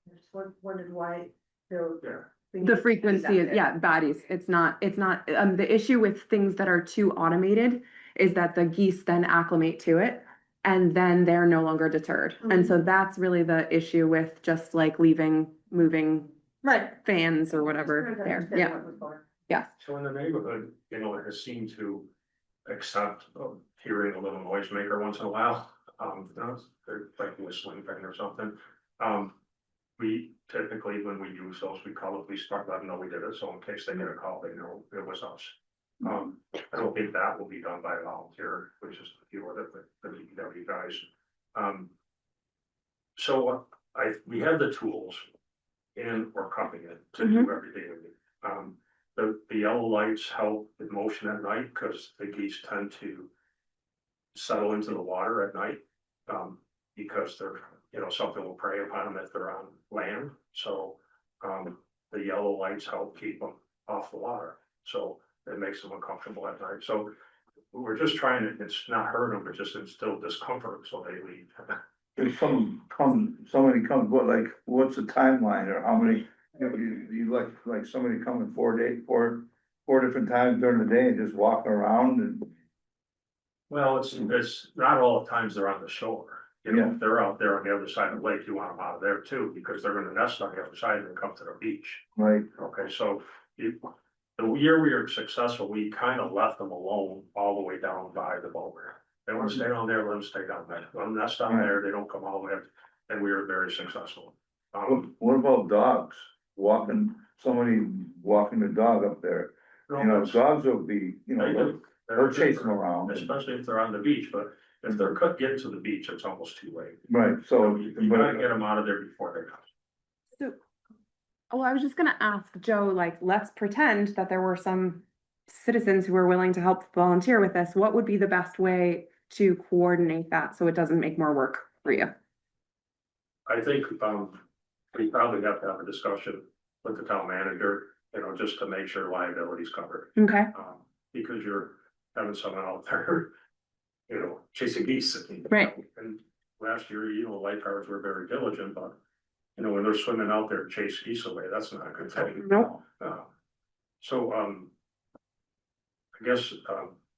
I just wondered why there. Yeah. The frequency is, yeah, bodies. It's not, the issue with things that are too automated is that the geese then acclimate to it and then they're no longer deterred. And so that's really the issue with just like moving Right. fans or whatever there. Yeah, yeah. So in the neighborhood, you know, it has seemed to accept hearing a little noisemaker once in a while. You know, they're like whistling thing or something. We typically, when we use those, we call the police department, let them know we did it, so in case they get a call, they know it was us. I don't think that will be done by a volunteer, which is a few of the DPW guys. So we have the tools and we're coming in to do everything. The yellow lights help with motion at night because the geese tend to settle into the water at night. Because they're, you know, something will prey upon them if they're on land. So, the yellow lights help keep them off the water. So it makes them uncomfortable at night. So we're just trying to, it's not hurt them, but just instill discomfort so they leave. if somebody comes, what, like, what's the timeline, or how many? You like somebody coming 4 different times during the day and just walking around and, Well, it's not all the times they're on the shore. You know, if they're out there on the other side of the lake, you want them out of there too, because they're gonna nest on the other side and come to the beach. like, Okay, so the year we were successful, we kind of left them alone all the way down by the boat ramp. They want to stay down there, let them stay down there. Let them nest down there, they don't come all the way up, and we were very successful. what about dogs? Somebody walking the dog up there, you know, dogs will be, you know, they'll chase them around. Especially if they're on the beach, but if they're getting to the beach, it's almost too late. Right, so. You gotta get them out of there before they come. Well, I was just gonna ask Joe, like, let's pretend that there were some citizens who were willing to help volunteer with this. What would be the best way to coordinate that so it doesn't make more work for you? I think, we probably have to have a discussion with the town manager, you know, just to make sure liability is covered. Okay. Because you're having someone out there, you know, chasing geese. Right. And last year, you know, lifeguards were very diligent, but, you know, when they're swimming out there to chase geese away, that's not a good thing. Nope. So, I guess,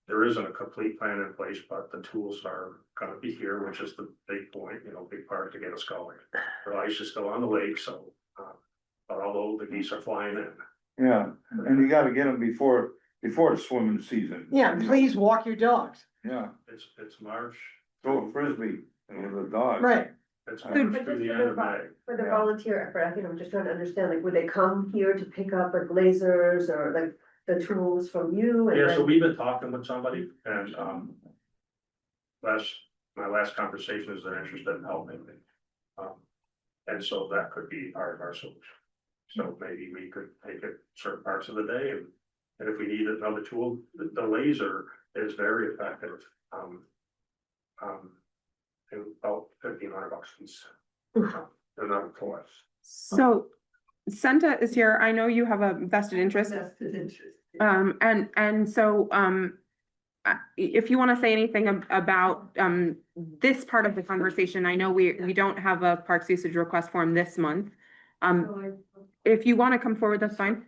there isn't a complete plan in place, but the tools are gonna be here, which is the big point, you know, big part to get us going. The ice is still on the lake, so, but although the geese are flying in. Yeah, and you gotta get them before the swimming season. Yeah, please walk your dogs. Yeah, It's March. throw a frisbee with a dog. Right. It's But March just through the for end of May. For the volunteer effort, I think I'm just trying to understand, like, would they come here to pick up like lasers or like the tools from you? And Yeah, so then- we've been talking with somebody and, my last conversation is they're interested in helping me. And so that could be part of our solution. So maybe we could take it certain parts of the day and if we need another tool, the laser is very effective. About $1,500 piece. They're not toys. So Senta is here. I know you have a vested interest. And so, if you want to say anything about, this part of the conversation, I know we don't have a parks usage request form this month. If you want to come forward, that's fine.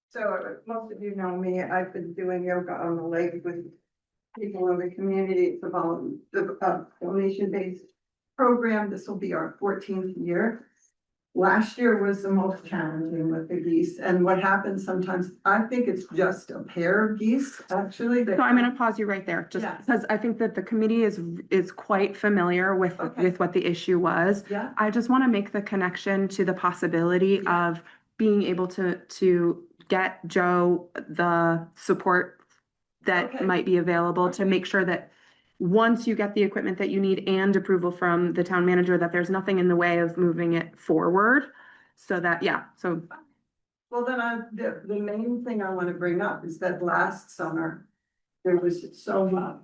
So most of you know me, I've been doing yoga on the lake with people in the community. It's a donation-based program. This will be our 14th year. Last year was the most challenging with the geese, and what happens sometimes, I think it's just a pair of geese, actually. So I'm gonna pause you right there, just Yes. because I think that the committee is quite familiar with what the issue was. Yeah. I just want to make the connection to the possibility of being able to get Joe the support that Okay. might be available to make sure that once you get the equipment that you need and approval from the town manager, that there's nothing in the way of moving it forward. So that, yeah, so. Well, then the main thing I want to bring up is that last summer, there was so much.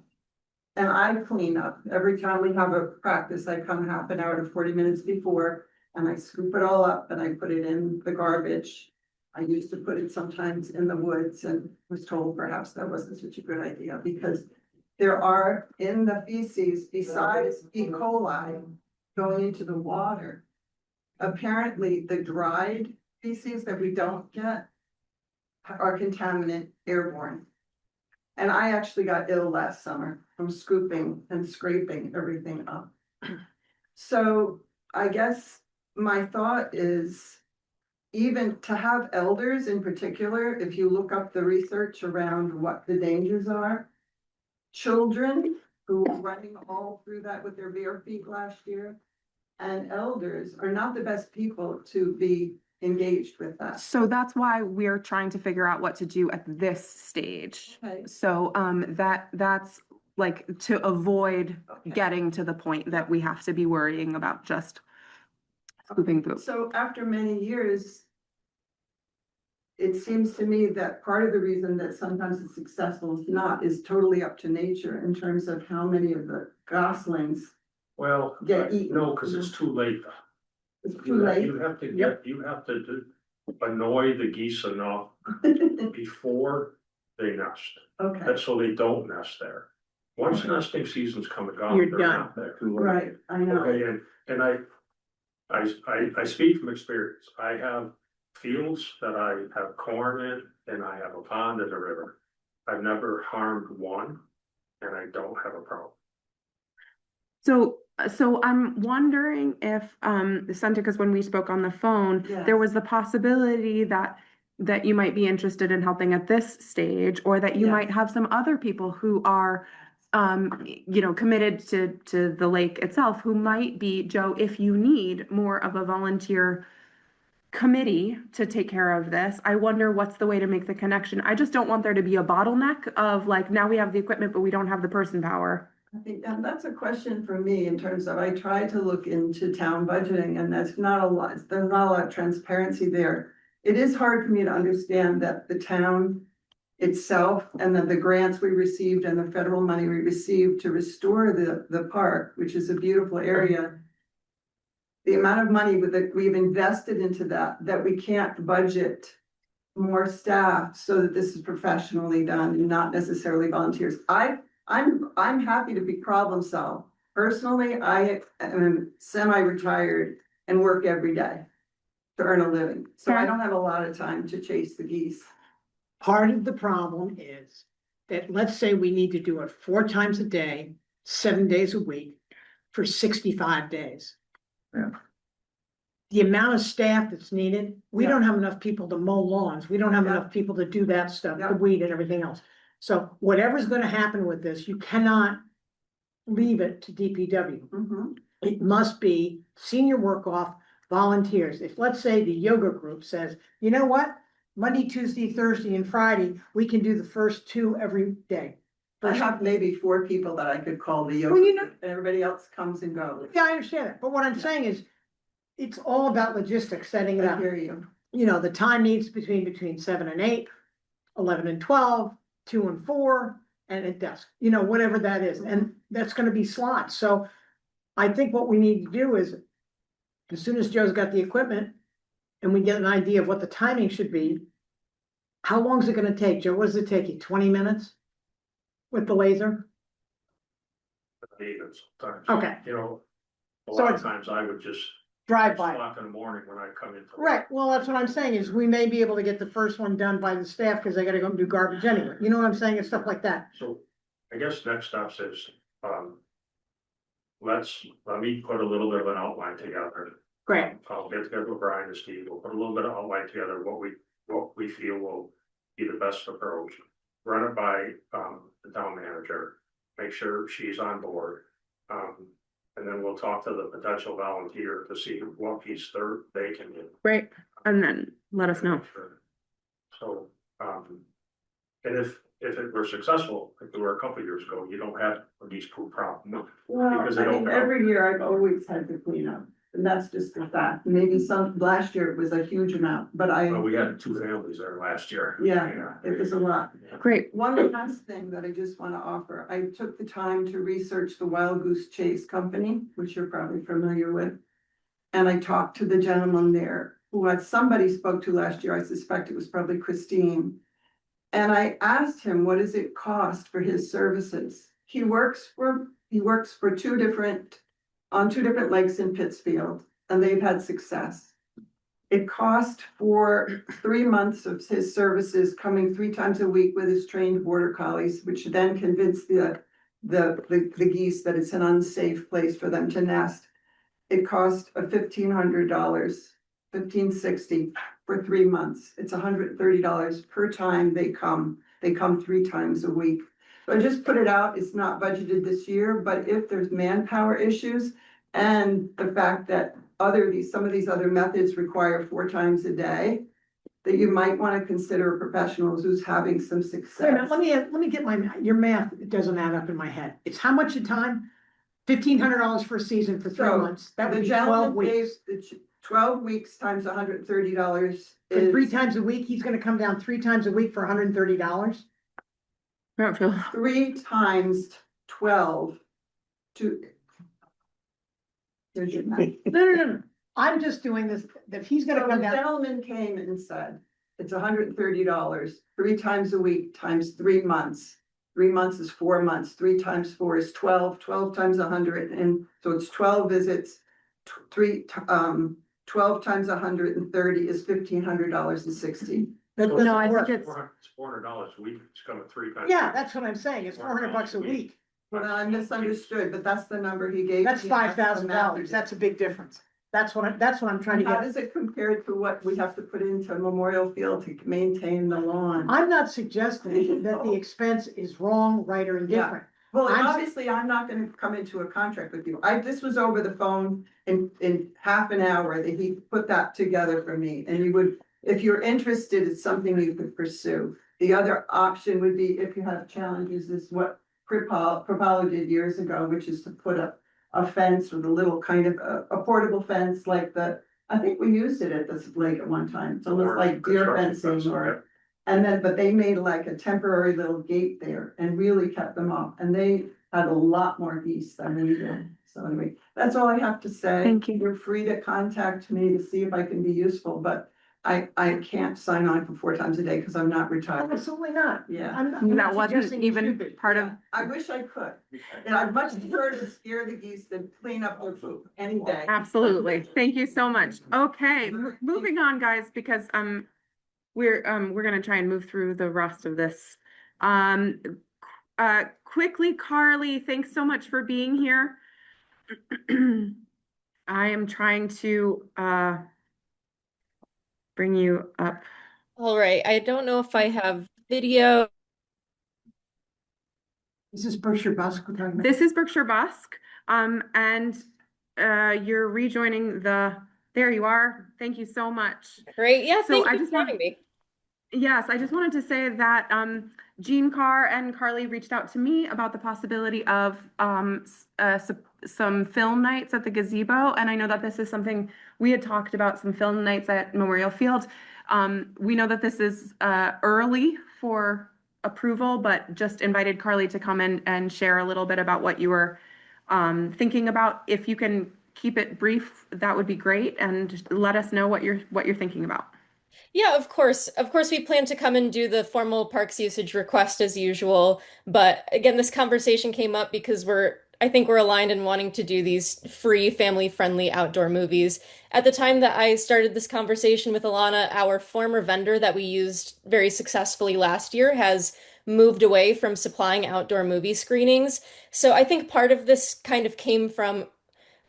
And I clean up. Every time we have a practice, I come half an hour to 40 minutes before and I scoop it all up and I put it in the garbage. I used to put it sometimes in the woods and was told perhaps that wasn't such a good idea because there are in the feces, besides E. coli going into the water, apparently the dried feces that we don't get are contaminant airborne. And I actually got ill last summer from scooping and scraping everything up. So I guess my thought is even to have elders in particular, if you look up the research around what the dangers are, children who were running all through that with their bare feet last year, and elders are not the best people to be engaged with that. So that's why we're trying to figure out what to do at this stage. Okay. So that's like to avoid Okay. getting to the point that we have to be worrying about just scooping poop. So after many years, it seems to me that part of the reason that sometimes it's successful is totally up to nature in terms of how many of the goslings Well, get eaten. no, because it's too late. It's too late. You have to annoy the geese enough before they nest. Okay, That's so they don't nest there. Once nesting season's come and gone, You're they're done. not there. Right, I know. Okay, and I speak from experience. I have fields that I have corn in and I have a pond and a river. I've never harmed one and I don't have a problem. So I'm wondering if, Santa, because when we spoke on the phone, Yes. there was the possibility that you might be interested in helping at this stage, or that you Yes. might have some other people who are, committed to the lake itself, who might be, Joe, if you need more of a volunteer committee to take care of this, I wonder what's the way to make the connection. I just don't want there to be a bottleneck of like, now we have the equipment, but we don't have the person power. I think, and that's a question for me in terms of, I try to look into town budgeting and that's not a lot, there's not a lot of transparency there. It is hard for me to understand that the town itself and that the grants we received and the federal money we received to restore the park, which is a beautiful area. The amount of money that we've invested into that we can't budget more staff so that this is professionally done and not necessarily volunteers. I'm happy to be problem solved. Personally, I am semi-retired and work every day to earn a living. So I don't have a lot of time to chase the geese. Part of the problem is that, let's say we need to do it 4 times a day, 7 days a week for 65 days. Yeah. The amount of staff that's needed, we Yeah. don't have enough people to mow lawns. We don't have Yeah. enough people to do that stuff, Yeah. the weed and everything else. So whatever's gonna happen with this, you cannot leave it to DPW. Mhm. It must be senior work off volunteers. If, let's say, the yoga group says, you know what? Monday, Tuesday, Thursday, and Friday, we can do the first 2 every day. I have maybe 4 people that I could call the yoga, Well, you know- group, and everybody else comes and goes. Yeah, I understand that, but what I'm saying is, it's all about logistics, setting it I up. hear you. You know, the time needs between 7 and 8, 11 and 12, 2 and 4, and at dusk, you know, whatever that is, and that's gonna be slots, so. I think what we need to do is, as soon as Joe's got the equipment, and we get an idea of what the timing should be. How long is it gonna take, Joe? What does it take you, 20 minutes? With the laser? Even sometimes. Okay. You know, a So lot of it's- times I would just. Drive 6 by. o'clock in the morning when I come in. Right, well, that's what I'm saying, is we may be able to get the first one done by the staff, cause they gotta go and do garbage anyway, you know what I'm saying, and stuff like that. So I guess next steps is, let me put a little bit of an outline together. Great, I'll get together with Brian and Steve, we'll put a little bit of outline together, what we feel will be the best approach. Run it by, the town manager, make sure she's on board. And then we'll talk to the potential volunteer to see what piece they can do. Right, and then let us know. So, and if it were successful, like we were a couple of years ago, you don't have a geese poop problem. Well, Because they I don't mean, go. every year I've always had to clean up, and that's just the fact. Maybe last year it was a huge amount, but Well, we had 2 families there last year. yeah, it was a lot. Great. One last thing that I just want to offer, I took the time to research the Wild Goose Chase Company, which you're probably familiar with. And I talked to the gentleman there somebody spoke to last year, I suspect it was probably Christine. And I asked him, what does it cost for his services? He works for 2 different lakes in Pittsfield, and they've had success. It cost for 3 months of his services, coming 3 times a week with his trained border collies, which then convinced the geese that it's an unsafe place for them to nest. It cost $1,500, $1,560 for 3 months. It's $130 per time they come. They come 3 times a week. So I just put it out. It's not budgeted this year, but if there's manpower issues and the fact that some of these other methods require 4 times a day, that you might want to consider professionals who's having some wait a success. minute, let me get your math, it doesn't add up in my head. It's how much a time? $1,500 for a season for 3 So, months, that would The be 12 gentleman gave weeks. 12 weeks times $130 For is 3 times a week, he's gonna come down 3 times a week for $130? I don't feel. 3 times 12 to. There's your math. No, I'm just doing this, if he's gonna So come the down, gentleman came and said, it's $130, 3 times a week times 3 months. 3 months is 4 months, 3 times 4 is 12, 12 times 100, and so it's 12 visits. 12 times 130 is $1,500.60. That So doesn't No, I think work. it's, It's $400 a week, it's coming 3 times. Yeah, that's what I'm saying. It's $400 a week. Well, I misunderstood, but that's the number he gave. That's me. $5,000. That's a big difference. That's what I'm trying to How get. does it compare to what we have to put into Memorial Field to maintain the lawn? I'm not suggesting that the expense is wrong, right, or indifferent. Well, I'm- obviously, I'm not gonna come into a contract with you. This was over the phone in half an hour that he put that together for me. And you would, if you're interested, it's something you could pursue. The other option would be, if you have challenges, is what Propalo did years ago, which is to put up a fence with a little kind of a portable fence like I think we used it at this lake at one time. It's almost Or like deer construction fencing fence, or. And then, but they made like a temporary little gate there and really kept them off, and they had a lot more geese than we did. So anyway, that's all I have to say. Thank you. You're free to contact me to see if I can be useful, but I can't sign on for 4 times a day because I'm not retired. Absolutely not. Yeah, I'm not that wasn't suggesting you should even be. part of, I wish I could. And I'd much prefer to scare the geese than clean up their poop any day. absolutely. Thank you so much. Okay, moving on, guys, because, we're gonna try and move through the rest of this. Quickly, Carly, thanks so much for being here. I am trying to, bring you up. All right, I don't know if I have video. Is this Berkshire Busk we're talking about? This is Berkshire Busk, and, you're rejoining there you are. Thank you so much. Great, yeah, So thank I you just for having me. Yes, I just wanted to say that Jean Carr and Carly reached out to me about the possibility of some film nights at the gazebo, and I know that this is something we had talked about, some film nights at Memorial Field. We know that this is early for approval, but just invited Carly to come in and share a little bit about what you were thinking about. If you can keep it brief, that would be great, and just let us know what you're thinking about. Yeah, of course. Of course, we plan to come and do the formal parks usage request as usual. But again, this conversation came up because I think we're aligned in wanting to do these free, family-friendly outdoor movies. At the time that I started this conversation with Alana, our former vendor that we used very successfully last year has moved away from supplying outdoor movie screenings. So I think part of this kind of came from,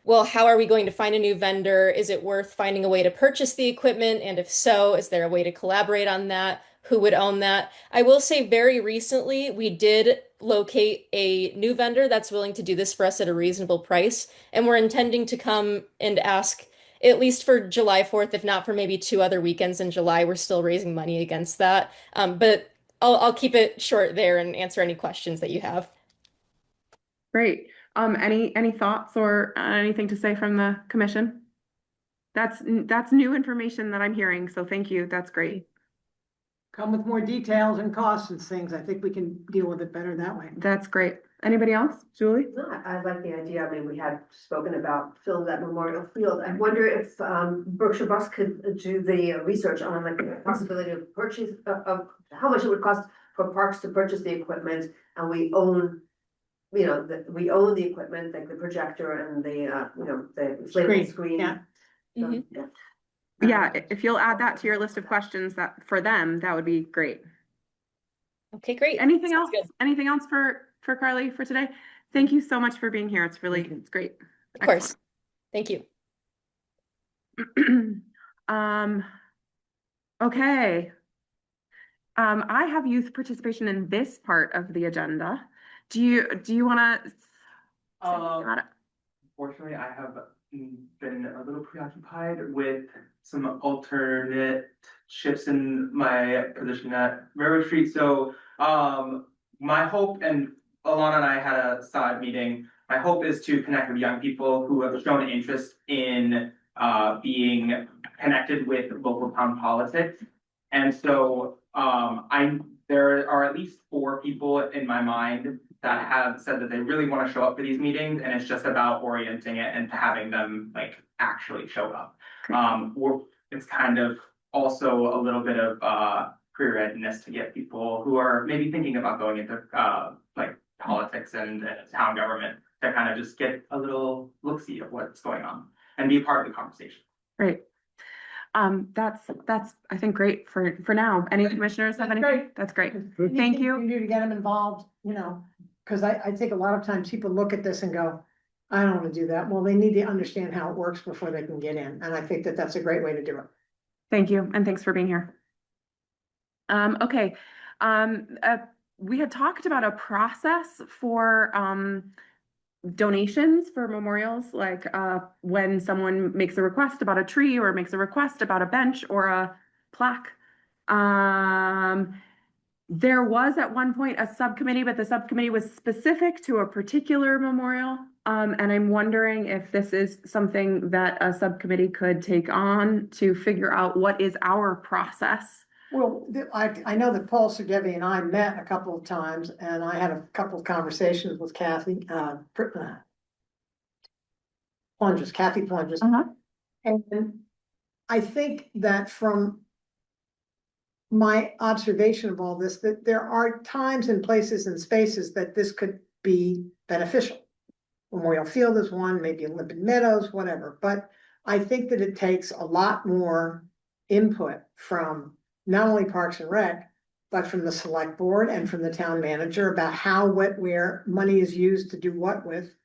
well, how are we going to find a new vendor? Is it worth finding a way to purchase the equipment? And if so, is there a way to collaborate on that? Who would own that? I will say very recently, we did locate a new vendor that's willing to do this for us at a reasonable price. And we're intending to come and ask, at least for July 4th, if not for maybe 2 other weekends in July. We're still raising money against that. But I'll keep it short there and answer any questions that you have. Great. Any thoughts or anything to say from the commission? That's new information that I'm hearing, so thank you. That's great. Come with more details and costs and things. I think we can deal with it better that way. That's great. Anybody else? Julie? No, I like the idea. I mean, we had spoken about films at Memorial Field. I wonder if Berkshire Bus could do the research on like the possibility of purchase of how much it would cost for parks to purchase the equipment, and we own, we own the equipment, like the projector and the the inflatable screen. Yeah. So, Mhm. yeah. Yeah, if you'll add that to your list of questions that for them, that would be great. Okay, great. Anything Sounds else? good. Anything else for Carly for today? Thank you so much for being here. It's great. Of course. Thank you. Okay. I have youth participation in this part of the agenda. Do you want to? Unfortunately, I have been a little preoccupied with some alternate shifts in my position at Railroad Street. So, my hope, and Alana and I had a side meeting. My hope is to connect with young people who have shown an interest in being connected with local town politics. And so, there are at least 4 people in my mind that have said that they really want to show up for these meetings, and it's just about orienting it and having them like actually show up. It's kind of also a little bit of preparedness to get people who are maybe thinking about going into like politics and town government to kind of just get a little look-see of what's going on and be a part of the conversation. Great. That's, I think, great for now. Any commissioners have That's anything? great. That's great. Anything Thank you. can do to get them involved, you know, because I think a lot of times people look at this and go, I don't want to do that. Well, they need to understand how it works before they can get in. And I think that that's a great way to do it. Thank you, and thanks for being here. Okay, we had talked about a process for, donations for memorials, like, when someone makes a request about a tree or makes a request about a bench or a plaque. There was at one point a subcommittee, but the subcommittee was specific to a particular memorial. And I'm wondering if this is something that a subcommittee could take on to figure out what is our process. Well, I know that Paul Sergevi and I met a couple of times and I had a couple of conversations with Kathy, Kathy Plunges. And I think that from my observation of all this, that there are times and places and spaces that this could be beneficial. Memorial Field is one, maybe Olympic Meadows, whatever, but I think that it takes a lot more input from not only Parks and Rec, but from the select board and from the town manager about how, what, where money is used to do what with.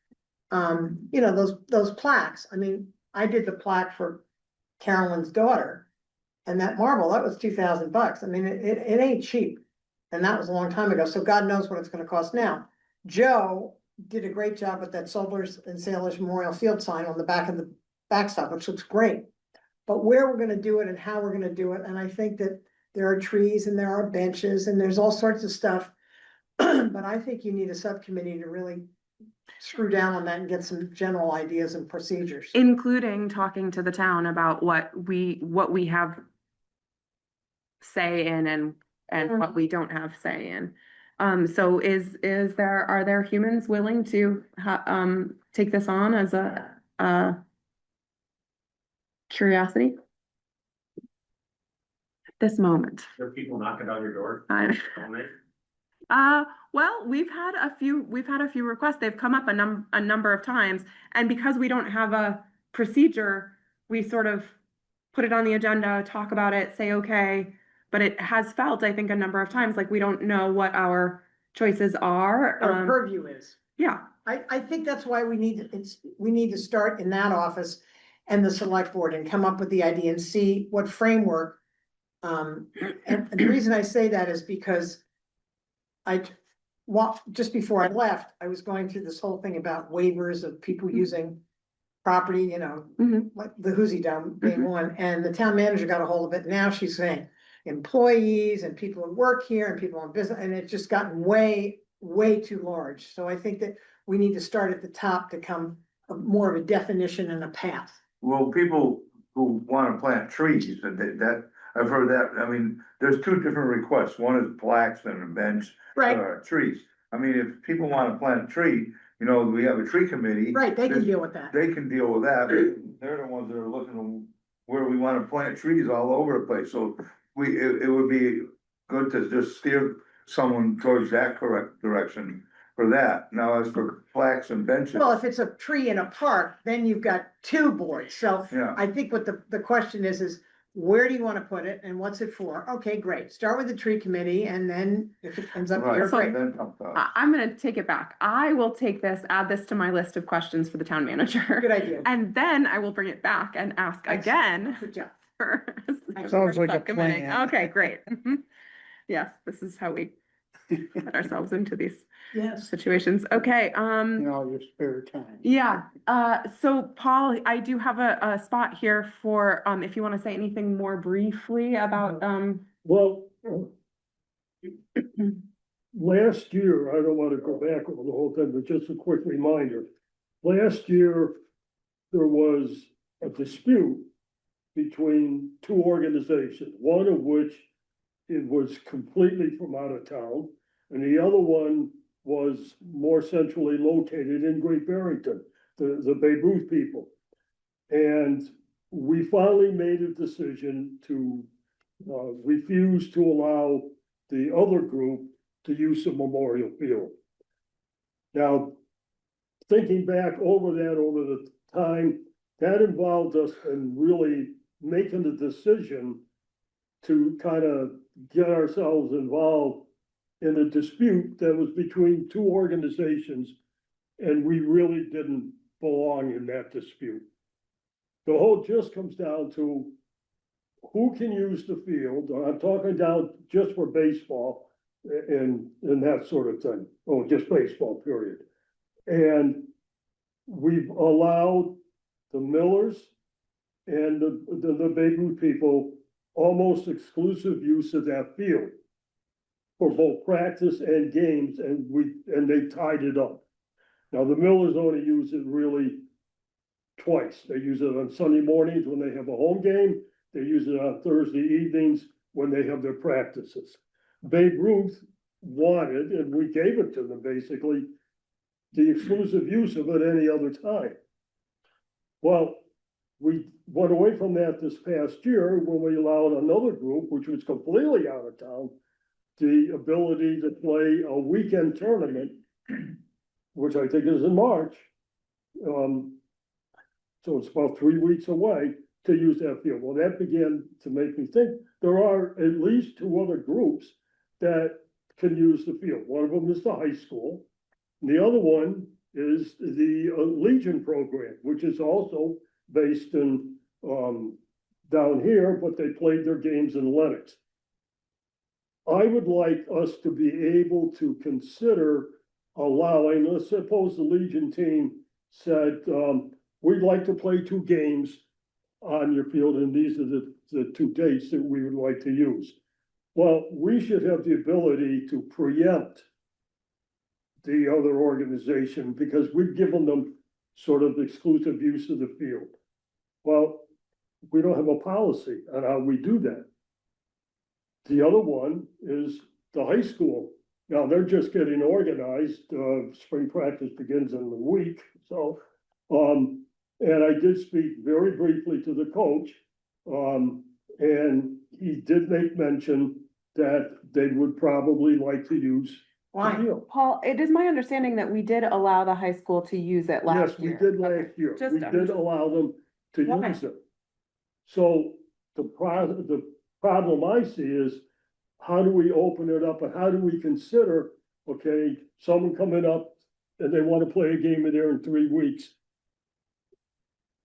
You know, those plaques. I mean, I did the plaque for Carolyn's daughter. And that marble, that was $2,000. I mean, it ain't cheap. And that was a long time ago. So God knows what it's gonna cost now. Joe did a great job with that Soldiers and Sailors Memorial Field sign on the back of the backstop, which looks great. But where we're gonna do it and how we're gonna do it, and I think that there are trees and there are benches and there's all sorts of stuff. But I think you need a subcommittee to really screw down on that and get some general ideas and procedures. Including talking to the town about what we have say in and what we don't have say in. So are there humans willing to take this on as a curiosity? This moment. There are people knocking on your door. Well, we've had a few requests. They've come up a number of times, and because we don't have a procedure, we sort of put it on the agenda, talk about it, say okay, but it has felt, I think, a number of times like we don't know what our choices are. Our purview is. Yeah. I think that's why we need to start in that office and the select board and come up with the idea and see what framework. And the reason I say that is because just before I left, I was going through this whole thing about waivers of people using property, you know, like the Hoosie Dome being one, and the town manager got a hold of it. Now she's saying employees and people who work here and people on business, and it's just gotten way, way too large. So I think that we need to start at the top to come more of a definition and a path. Well, people who wanna plant trees, that, I've heard that, I mean, there's two different requests, one is plaques and a bench. Right. Trees, I mean, if people wanna plant a tree, you know, we have a tree committee. Right, they can deal with that. They can deal with that, they're the ones that are looking at where we wanna plant trees all over the place, so it would be good to just steer someone towards that correct direction for that. Now, as for plaques and benches. Well, if it's a tree in a park, then you've got two boards, so Yeah. I think what the question is where do you wanna put it and what's it for? Okay, great, start with the tree committee, and then if it ends up here, Right, great. then come to us. I'm gonna take it back. I will add this to my list of questions for the town manager. Good idea. And then I will bring it back and ask again. Good job. for Sounds like a subcommittee. plan. Okay, great. Yes, this is how we put ourselves into these Yes. situations. Okay, all your spare time. yeah, so Paul, I do have a spot here for, if you want to say anything more briefly about, Well, last year, I don't want to go back over the whole thing, but just a quick reminder. Last year, there was a dispute between two organizations, one of which it was completely from out of town, and the other one was more centrally located in Great Barrington, the Babe Ruth people. And we finally made a decision to refused to allow the other group to use the Memorial Field. Now, thinking back over the time, that involved us in really making the decision to kind of get ourselves involved in a dispute that was between two organizations, and we really didn't belong in that dispute. The whole gist comes down to who can use the field. I'm talking down just for baseball and that sort of thing. Oh, just baseball, period. And we've allowed the Millers and the Babe Ruth people almost exclusive use of that field for both practice and games, and they tied it up. Now, the Millers only use it really twice. They use it on Sunday mornings when they have a home game. They use it on Thursday evenings when they have their practices. Babe Ruth wanted, and we gave it to them basically, the exclusive use of it any other time. Well, we went away from that this past year when we allowed another group, which was completely out of town, the ability to play a weekend tournament, which I think is in March. So it's about 3 weeks away to use that field. Well, that began to make me think there are at least two other groups that can use the field. One of them is the high school. And the other one is the Legion program, which is also based in down here, but they played their games in Lenox. I would like us to be able to consider allowing, let's suppose the Legion team said, we'd like to play 2 games on your field, and these are the 2 dates that we would like to use. Well, we should have the ability to preempt the other organization because we've given them sort of exclusive use of the field. Well, we don't have a policy on how we do that. The other one is the high school. Now, they're just getting organized. Spring practice begins in a week. So, and I did speak very briefly to the coach. And he did make mention that they would probably like to use the field. Paul, it is my understanding that we did allow the high school to use it last year. Yes, we did last year. Just- We did allow them to use it. So the problem I see is how do we open it up and how do we consider, okay, someone coming up and they want to play a game in there in 3 weeks.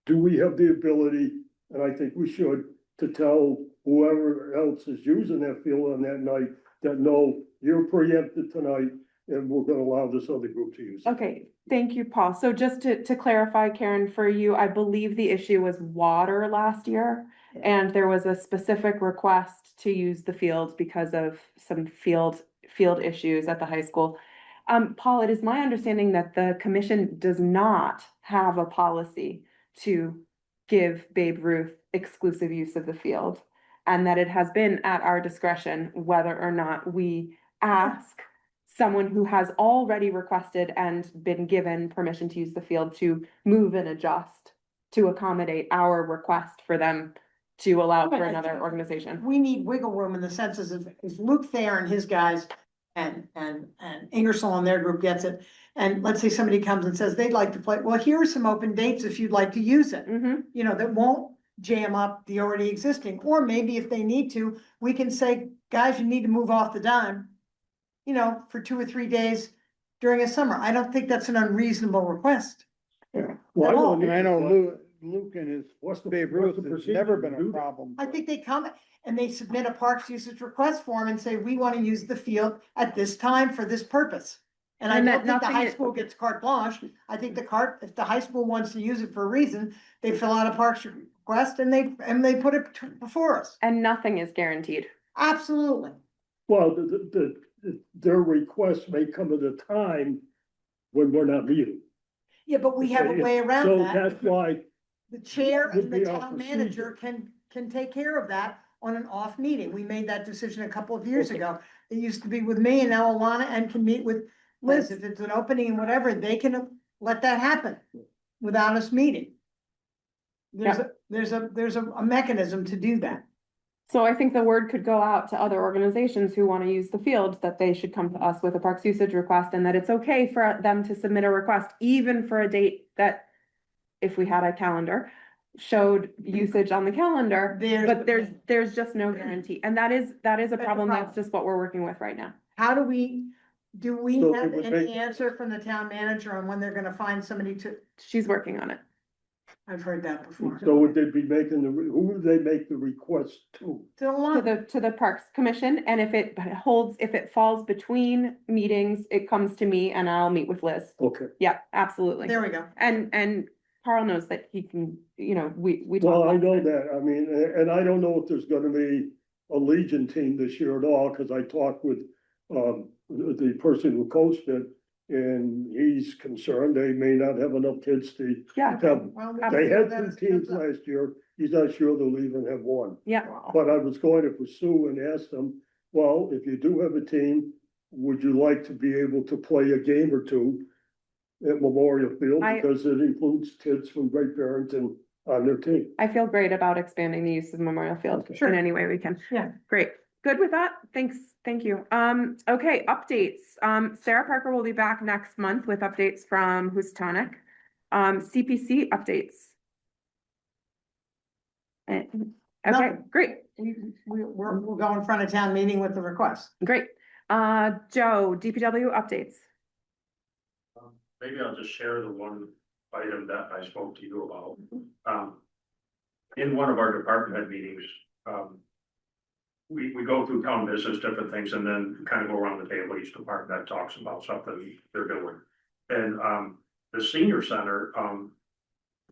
Do we have the ability, and I think we should, to tell whoever else is using that field on that night that no, you're preempted tonight and we're gonna allow this other group to use it. Okay, thank you, Paul. So just to clarify, Karen, for you, I believe the issue was water last year. And there was a specific request to use the field because of some field issues at the high school. Paul, it is my understanding that the commission does not have a policy to give Babe Ruth exclusive use of the field. And that it has been at our discretion whether or not we ask someone who has already requested and been given permission to use the field to move and adjust to accommodate our request for them to allow for another organization. We need wiggle room in the senses of, if Luke Thayer and his guys and Ingersoll and their group gets it. And let's say somebody comes and says they'd like to play, well, here are some open dates if you'd like to use it. You know, that won't jam up the already existing, or maybe if they need to, we can say, guys, you need to move off the dime, you know, for 2 or 3 days during a summer. I don't think that's an unreasonable request. Well, And I know Luke and his Babe Ruth, it's never been a problem. I think they come and they submit a parks usage request form and say, we want to use the field at this time for this purpose. And I And don't that think the high nothing- school gets carte blanche. I think if the high school wants to use it for a reason, they fill out a parks request and they put it before us. And nothing is guaranteed. Absolutely. Well, their requests may come at a time when we're not meeting. Yeah, but we have a way around So that. that's why, The chair would and the be our town manager can take care of that on an off meeting. We made that decision a couple of years ago. It used to be with me and now Alana and can meet with Liz. If it's an opening and whatever, they can let that happen without us meeting. There's a mechanism to do that. So I think the word could go out to other organizations who want to use the field, that they should come to us with a parks usage request, and that it's okay for them to submit a request, even for a date that, if we had a calendar, showed usage on the calendar, but there's just no guarantee. And that is a problem. That's just what we're working with right now. How do we So have it would any make- answer from the town manager on when they're gonna find somebody to, She's working on it. I've heard that before. So would they be making who would they make the request to? To the Parks Commission, and if it falls between meetings, it comes to me and I'll meet with Liz. Okay. Yeah, absolutely. There we go. And Carl knows that he can, we talk. Well, I all the know time. that, I mean, and I don't know if there's gonna be a Legion team this year at all, cause I talked with, the person who coached it. And he's concerned they may not have enough kids to Yeah. have, Well, they had two that's- teams last year, he's not sure they'll even have one. Yeah, But I was going to pursue and ask them, well, if you do have a team, would you like to be able to play a game or two at Memorial Field? I- Because it includes kids from Great Barrington on their team. I feel great about expanding the use of Memorial Field Okay. in any way we can. Yeah. Great. Good with that? Thanks. Thank you. Okay, updates. Sarah Parker will be back next month with updates from Houstonic. CPC updates. Okay, Nothing. great, We'll go in front of town meeting with the request. great. Joe, DPW updates. Maybe I'll just share the one item that I spoke to you about. In one of our department head meetings, we go through town business, different things, and then kind of go around the table, each department that talks about something they're doing. And, the senior center,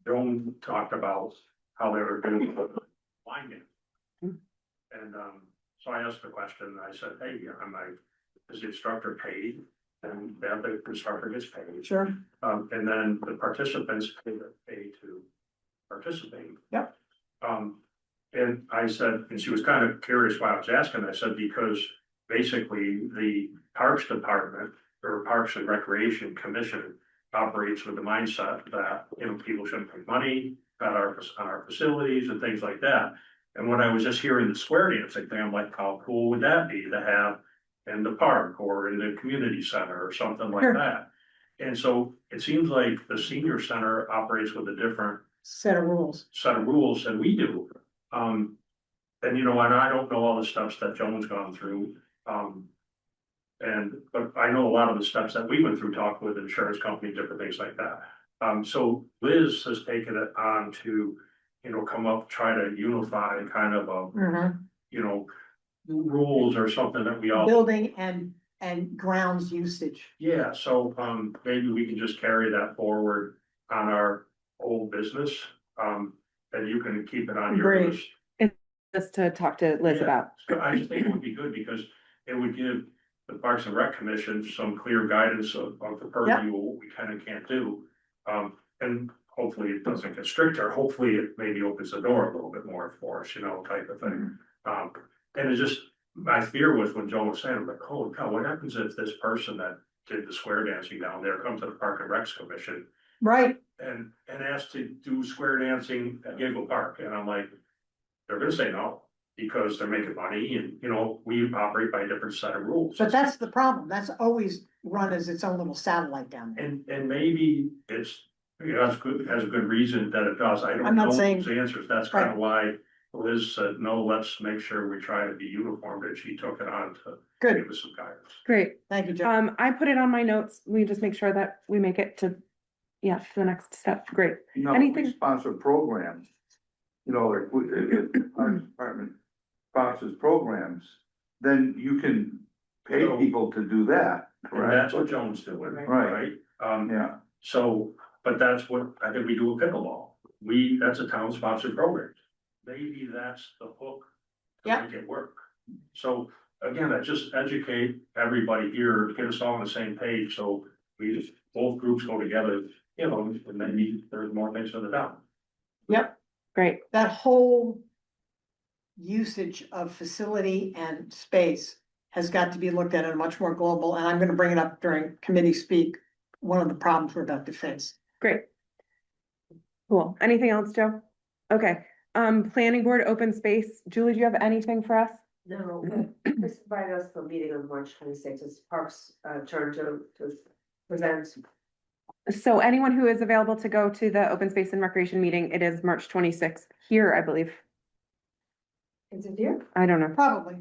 Joan talked about how they were doing line game. And, so I asked the question, I said, hey, is the instructor paid? And then the instructor gets paid. Sure. And then the participants pay to participate. Yep. And I said, and she was kind of curious why I was asking, I said, because basically the Parks Department or Parks and Recreation Commission operates with the mindset that, people shouldn't pay money on our facilities and things like that. And when I was just hearing the square dancing thing, I'm like, how cool would that be to have in the park or in the community center or something like Sure. that? And so it seems like the senior center operates with a different Set of rules. than we do. And and I don't know all the steps that Joan's gone through. But I know a lot of the steps that we went through, talked with insurance company, different things like that. So Liz has taken it on to, come up, try to unify kind of rules or something that we all. Building and grounds usage. Yeah, so, maybe we can just carry that forward on our old business, and you can keep it on your Agreed. list. Just to talk to Liz Yeah. about. I just think it would be good because it would give the Parks and Rec Commission some clear guidance of the purview of what we can and can't do. And hopefully it doesn't get stricter, hopefully it maybe opens the door a little bit more for us, type of thing. And it's just, my fear was when Joe was saying, I'm like, holy cow, what happens if this person that did the square dancing down there comes to the Park and Recs Commission Right. and asked to do square dancing at Giggle Park, and I'm like, they're gonna say no, because they're making money and, we operate by a different set of rules. But that's the problem. That's always run as its own little satellite down there. And maybe it's, has a good reason that it does, I don't I'm not know saying- those answers, that's kind of why Liz said, no, let's make sure we try to be uniform, and she took it on to Good. give us some guidance. Great. Thank you, Joe. I put it on my notes. We just make sure that we make it to the next step. Great. Anything- We sponsor programs, like, if our department sponsors programs, then you can pay So- people to do that, And correct? that's what Joan's doing, Right. right? Yeah, So, but that's what, I think we do with pickleball. That's a town sponsored program. Maybe that's the hook to Yeah. make it work. So again, I just educate everybody here, get us all on the same page, so both groups go together, and maybe there's more things in the town. Yep. Great. That whole usage of facility and space has got to be looked at in a much more global, and I'm gonna bring it up during committee speak. One of the problems we're about to face. Great. Cool. Anything else, Joe? Okay, Planning board, open space. Julie, do you have anything for us? No, this invited us for a meeting on March 26th. It's Parks, turn to present. So anyone who is available to go to the open space and recreation meeting, it is March 26th here, I believe. Is it here? I don't know. Probably.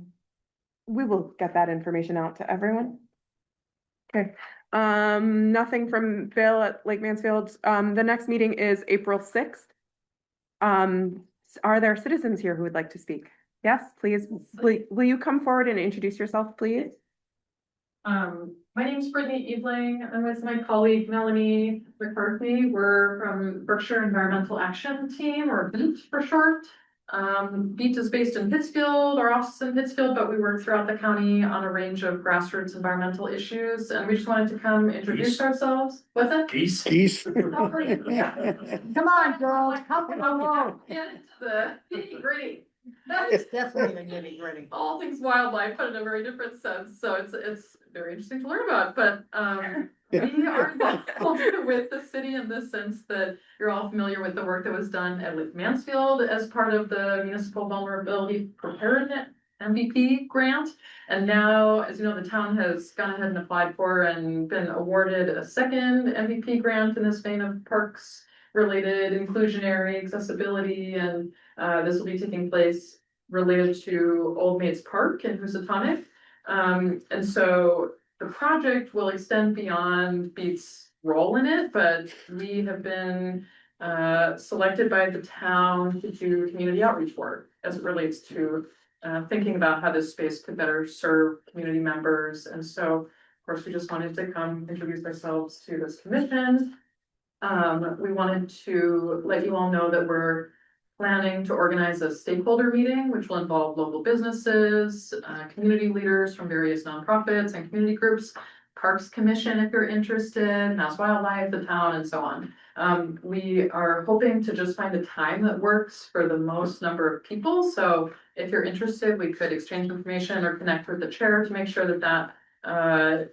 We will get that information out to everyone. Okay, nothing from Bill at Lake Mansfield. The next meeting is April 6th. Are there citizens here who would like to speak? Yes, please. Will you come forward and introduce yourself, please? My name is Brittany Eveling. I'm with my colleague Melanie McCarthy. We're from Berkshire Environmental Action Team, or BEAT for short. BEAT is based in Pittsfield, our office is in Pittsfield, but we work throughout the county on a range of grassroots environmental issues. And we just wanted to come introduce ourselves. What's it? Geese. Come on, girls, come along. Get into the nitty-gritty. It's definitely the nitty gritty. All things wildlife, but in a very different sense. So it's very interesting to learn about. But we are involved with the city in the sense that you're all familiar with the work that was done at Lake Mansfield as part of the Municipal Vulnerability Preparedness MVP grant. And now, as you know, the town has gone ahead and applied for and been awarded a second MVP grant in this vein of parks related inclusionary accessibility, and this will be taking place related to Old Maids Park in Housatonic. And so the project will extend beyond BEAT's role in it, but we have been selected by the town to do community outreach work as it relates to thinking about how this space could better serve community members. And so, of course, we just wanted to come introduce ourselves to this commission. We wanted to let you all know that we're planning to organize a stakeholder meeting, which will involve local businesses, community leaders from various nonprofits and community groups, Parks Commission if you're interested, Mass Wildlife, the town, and so on. We are hoping to just find a time that works for the most number of people. So if you're interested, we could exchange information or connect with the chair to make sure that that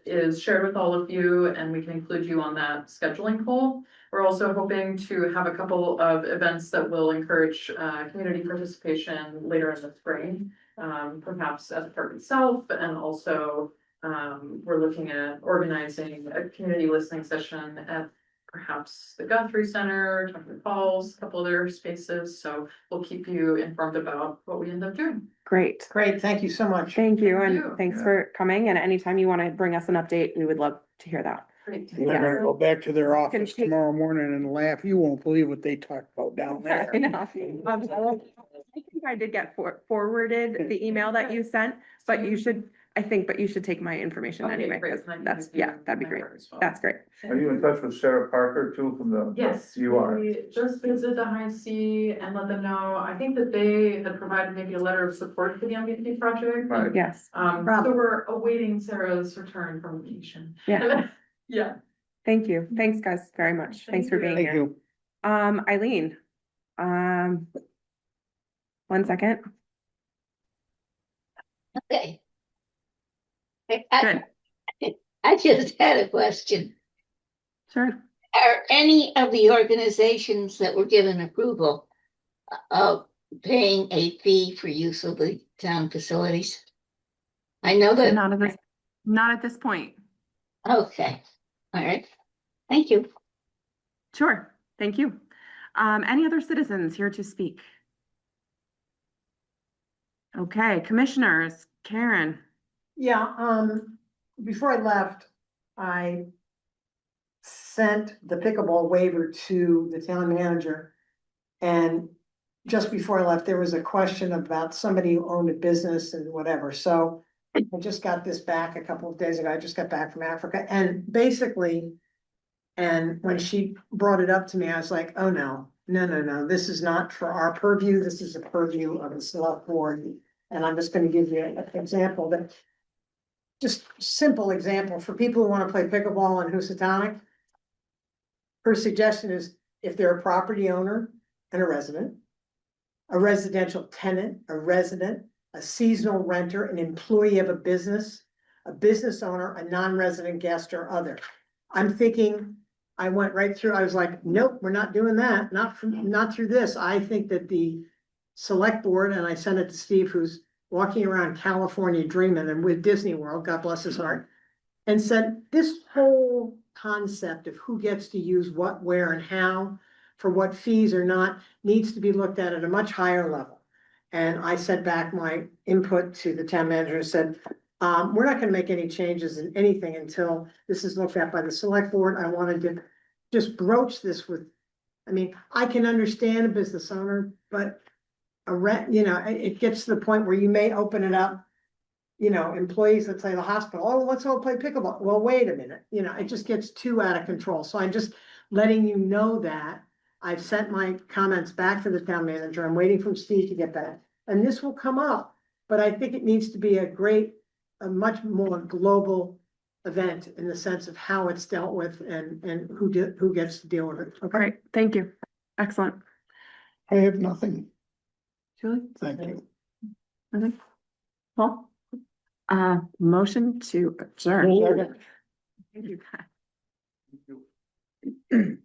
is shared with all of you, and we can include you on that scheduling poll. We're also hoping to have a couple of events that will encourage community participation later in the spring, perhaps at the park itself, and also we're looking at organizing a community listening session at perhaps the Guthrie Center, Tucker Falls, a couple other spaces. So we'll keep you informed about what we end up doing. Great. Great, thank you so much. Thank you, and you. thanks for coming. And anytime you want to bring us an update, we would love to hear that. Great. They're gonna go back to their office take- tomorrow morning and laugh. You won't believe what they talk about down there. I know. I think I did get forwarded the email that you sent, but you should, but you should take my information Okay, anyway, great. because that's, yeah, that'd be great. That's great. Are you in touch with Sarah Parker too from the? Yes, You are. we just visited the High C and let them know. I think that they had provided maybe a letter of support for the MVP project. Right. Yes, So we're awaiting Sarah's return from vacation. yeah. Yeah. Thank you. Thanks, guys, very much. Thanks for being Thank here. you. Eileen. 1 second. Okay. Good. I just had a question. Sure. Are any of the organizations that were given approval of paying a fee for use of the town facilities? I know that. Not at this point. Okay, all right. Thank you. Sure. Thank you. Any other citizens here to speak? Okay, commissioners, Karen. Yeah, before I left, I sent the pickleball waiver to the town manager. And just before I left, there was a question about somebody who owned a business and whatever, so I just got this back a couple of days ago. I just got back from Africa, and basically, and when she brought it up to me, I was like, oh, no, this is not for our purview, this is a purview of the select board. And I'm just gonna give you an example that, just simple example for people who wanna play pickleball in Housatonic. Her suggestion is if they're a property owner and a residential tenant, a resident, a seasonal renter, an employee of a business owner, a non-resident guest or other. I'm thinking, I went right through, I was like, nope, we're not doing that, not through this. I think that the select board, and I sent it to Steve, who's walking around California dreaming and with Disney World, God bless his heart. And said, this whole concept of who gets to use what, where, and how, for what fees or not, needs to be looked at a much higher level. And I sent back my input to the town manager, said, we're not gonna make any changes in anything until this is looked at by the select board. I wanted to just broach this with, I mean, I can understand a business owner, but a rent, it gets to the point where you may open it up. Employees, let's say the hospital, oh, let's all play pickleball. Well, wait a minute, it just gets too out of control. So I'm just letting you know that. I've sent my comments back to the town manager. I'm waiting for Steve to get back. And this will come up, but I think it needs to be a much more global event in the sense of how it's dealt with and who gets to deal with it. All right, thank you. Excellent. I have nothing. Julie? Thank you. Nothing? Paul? Motion to adjourn. Second. Thank you.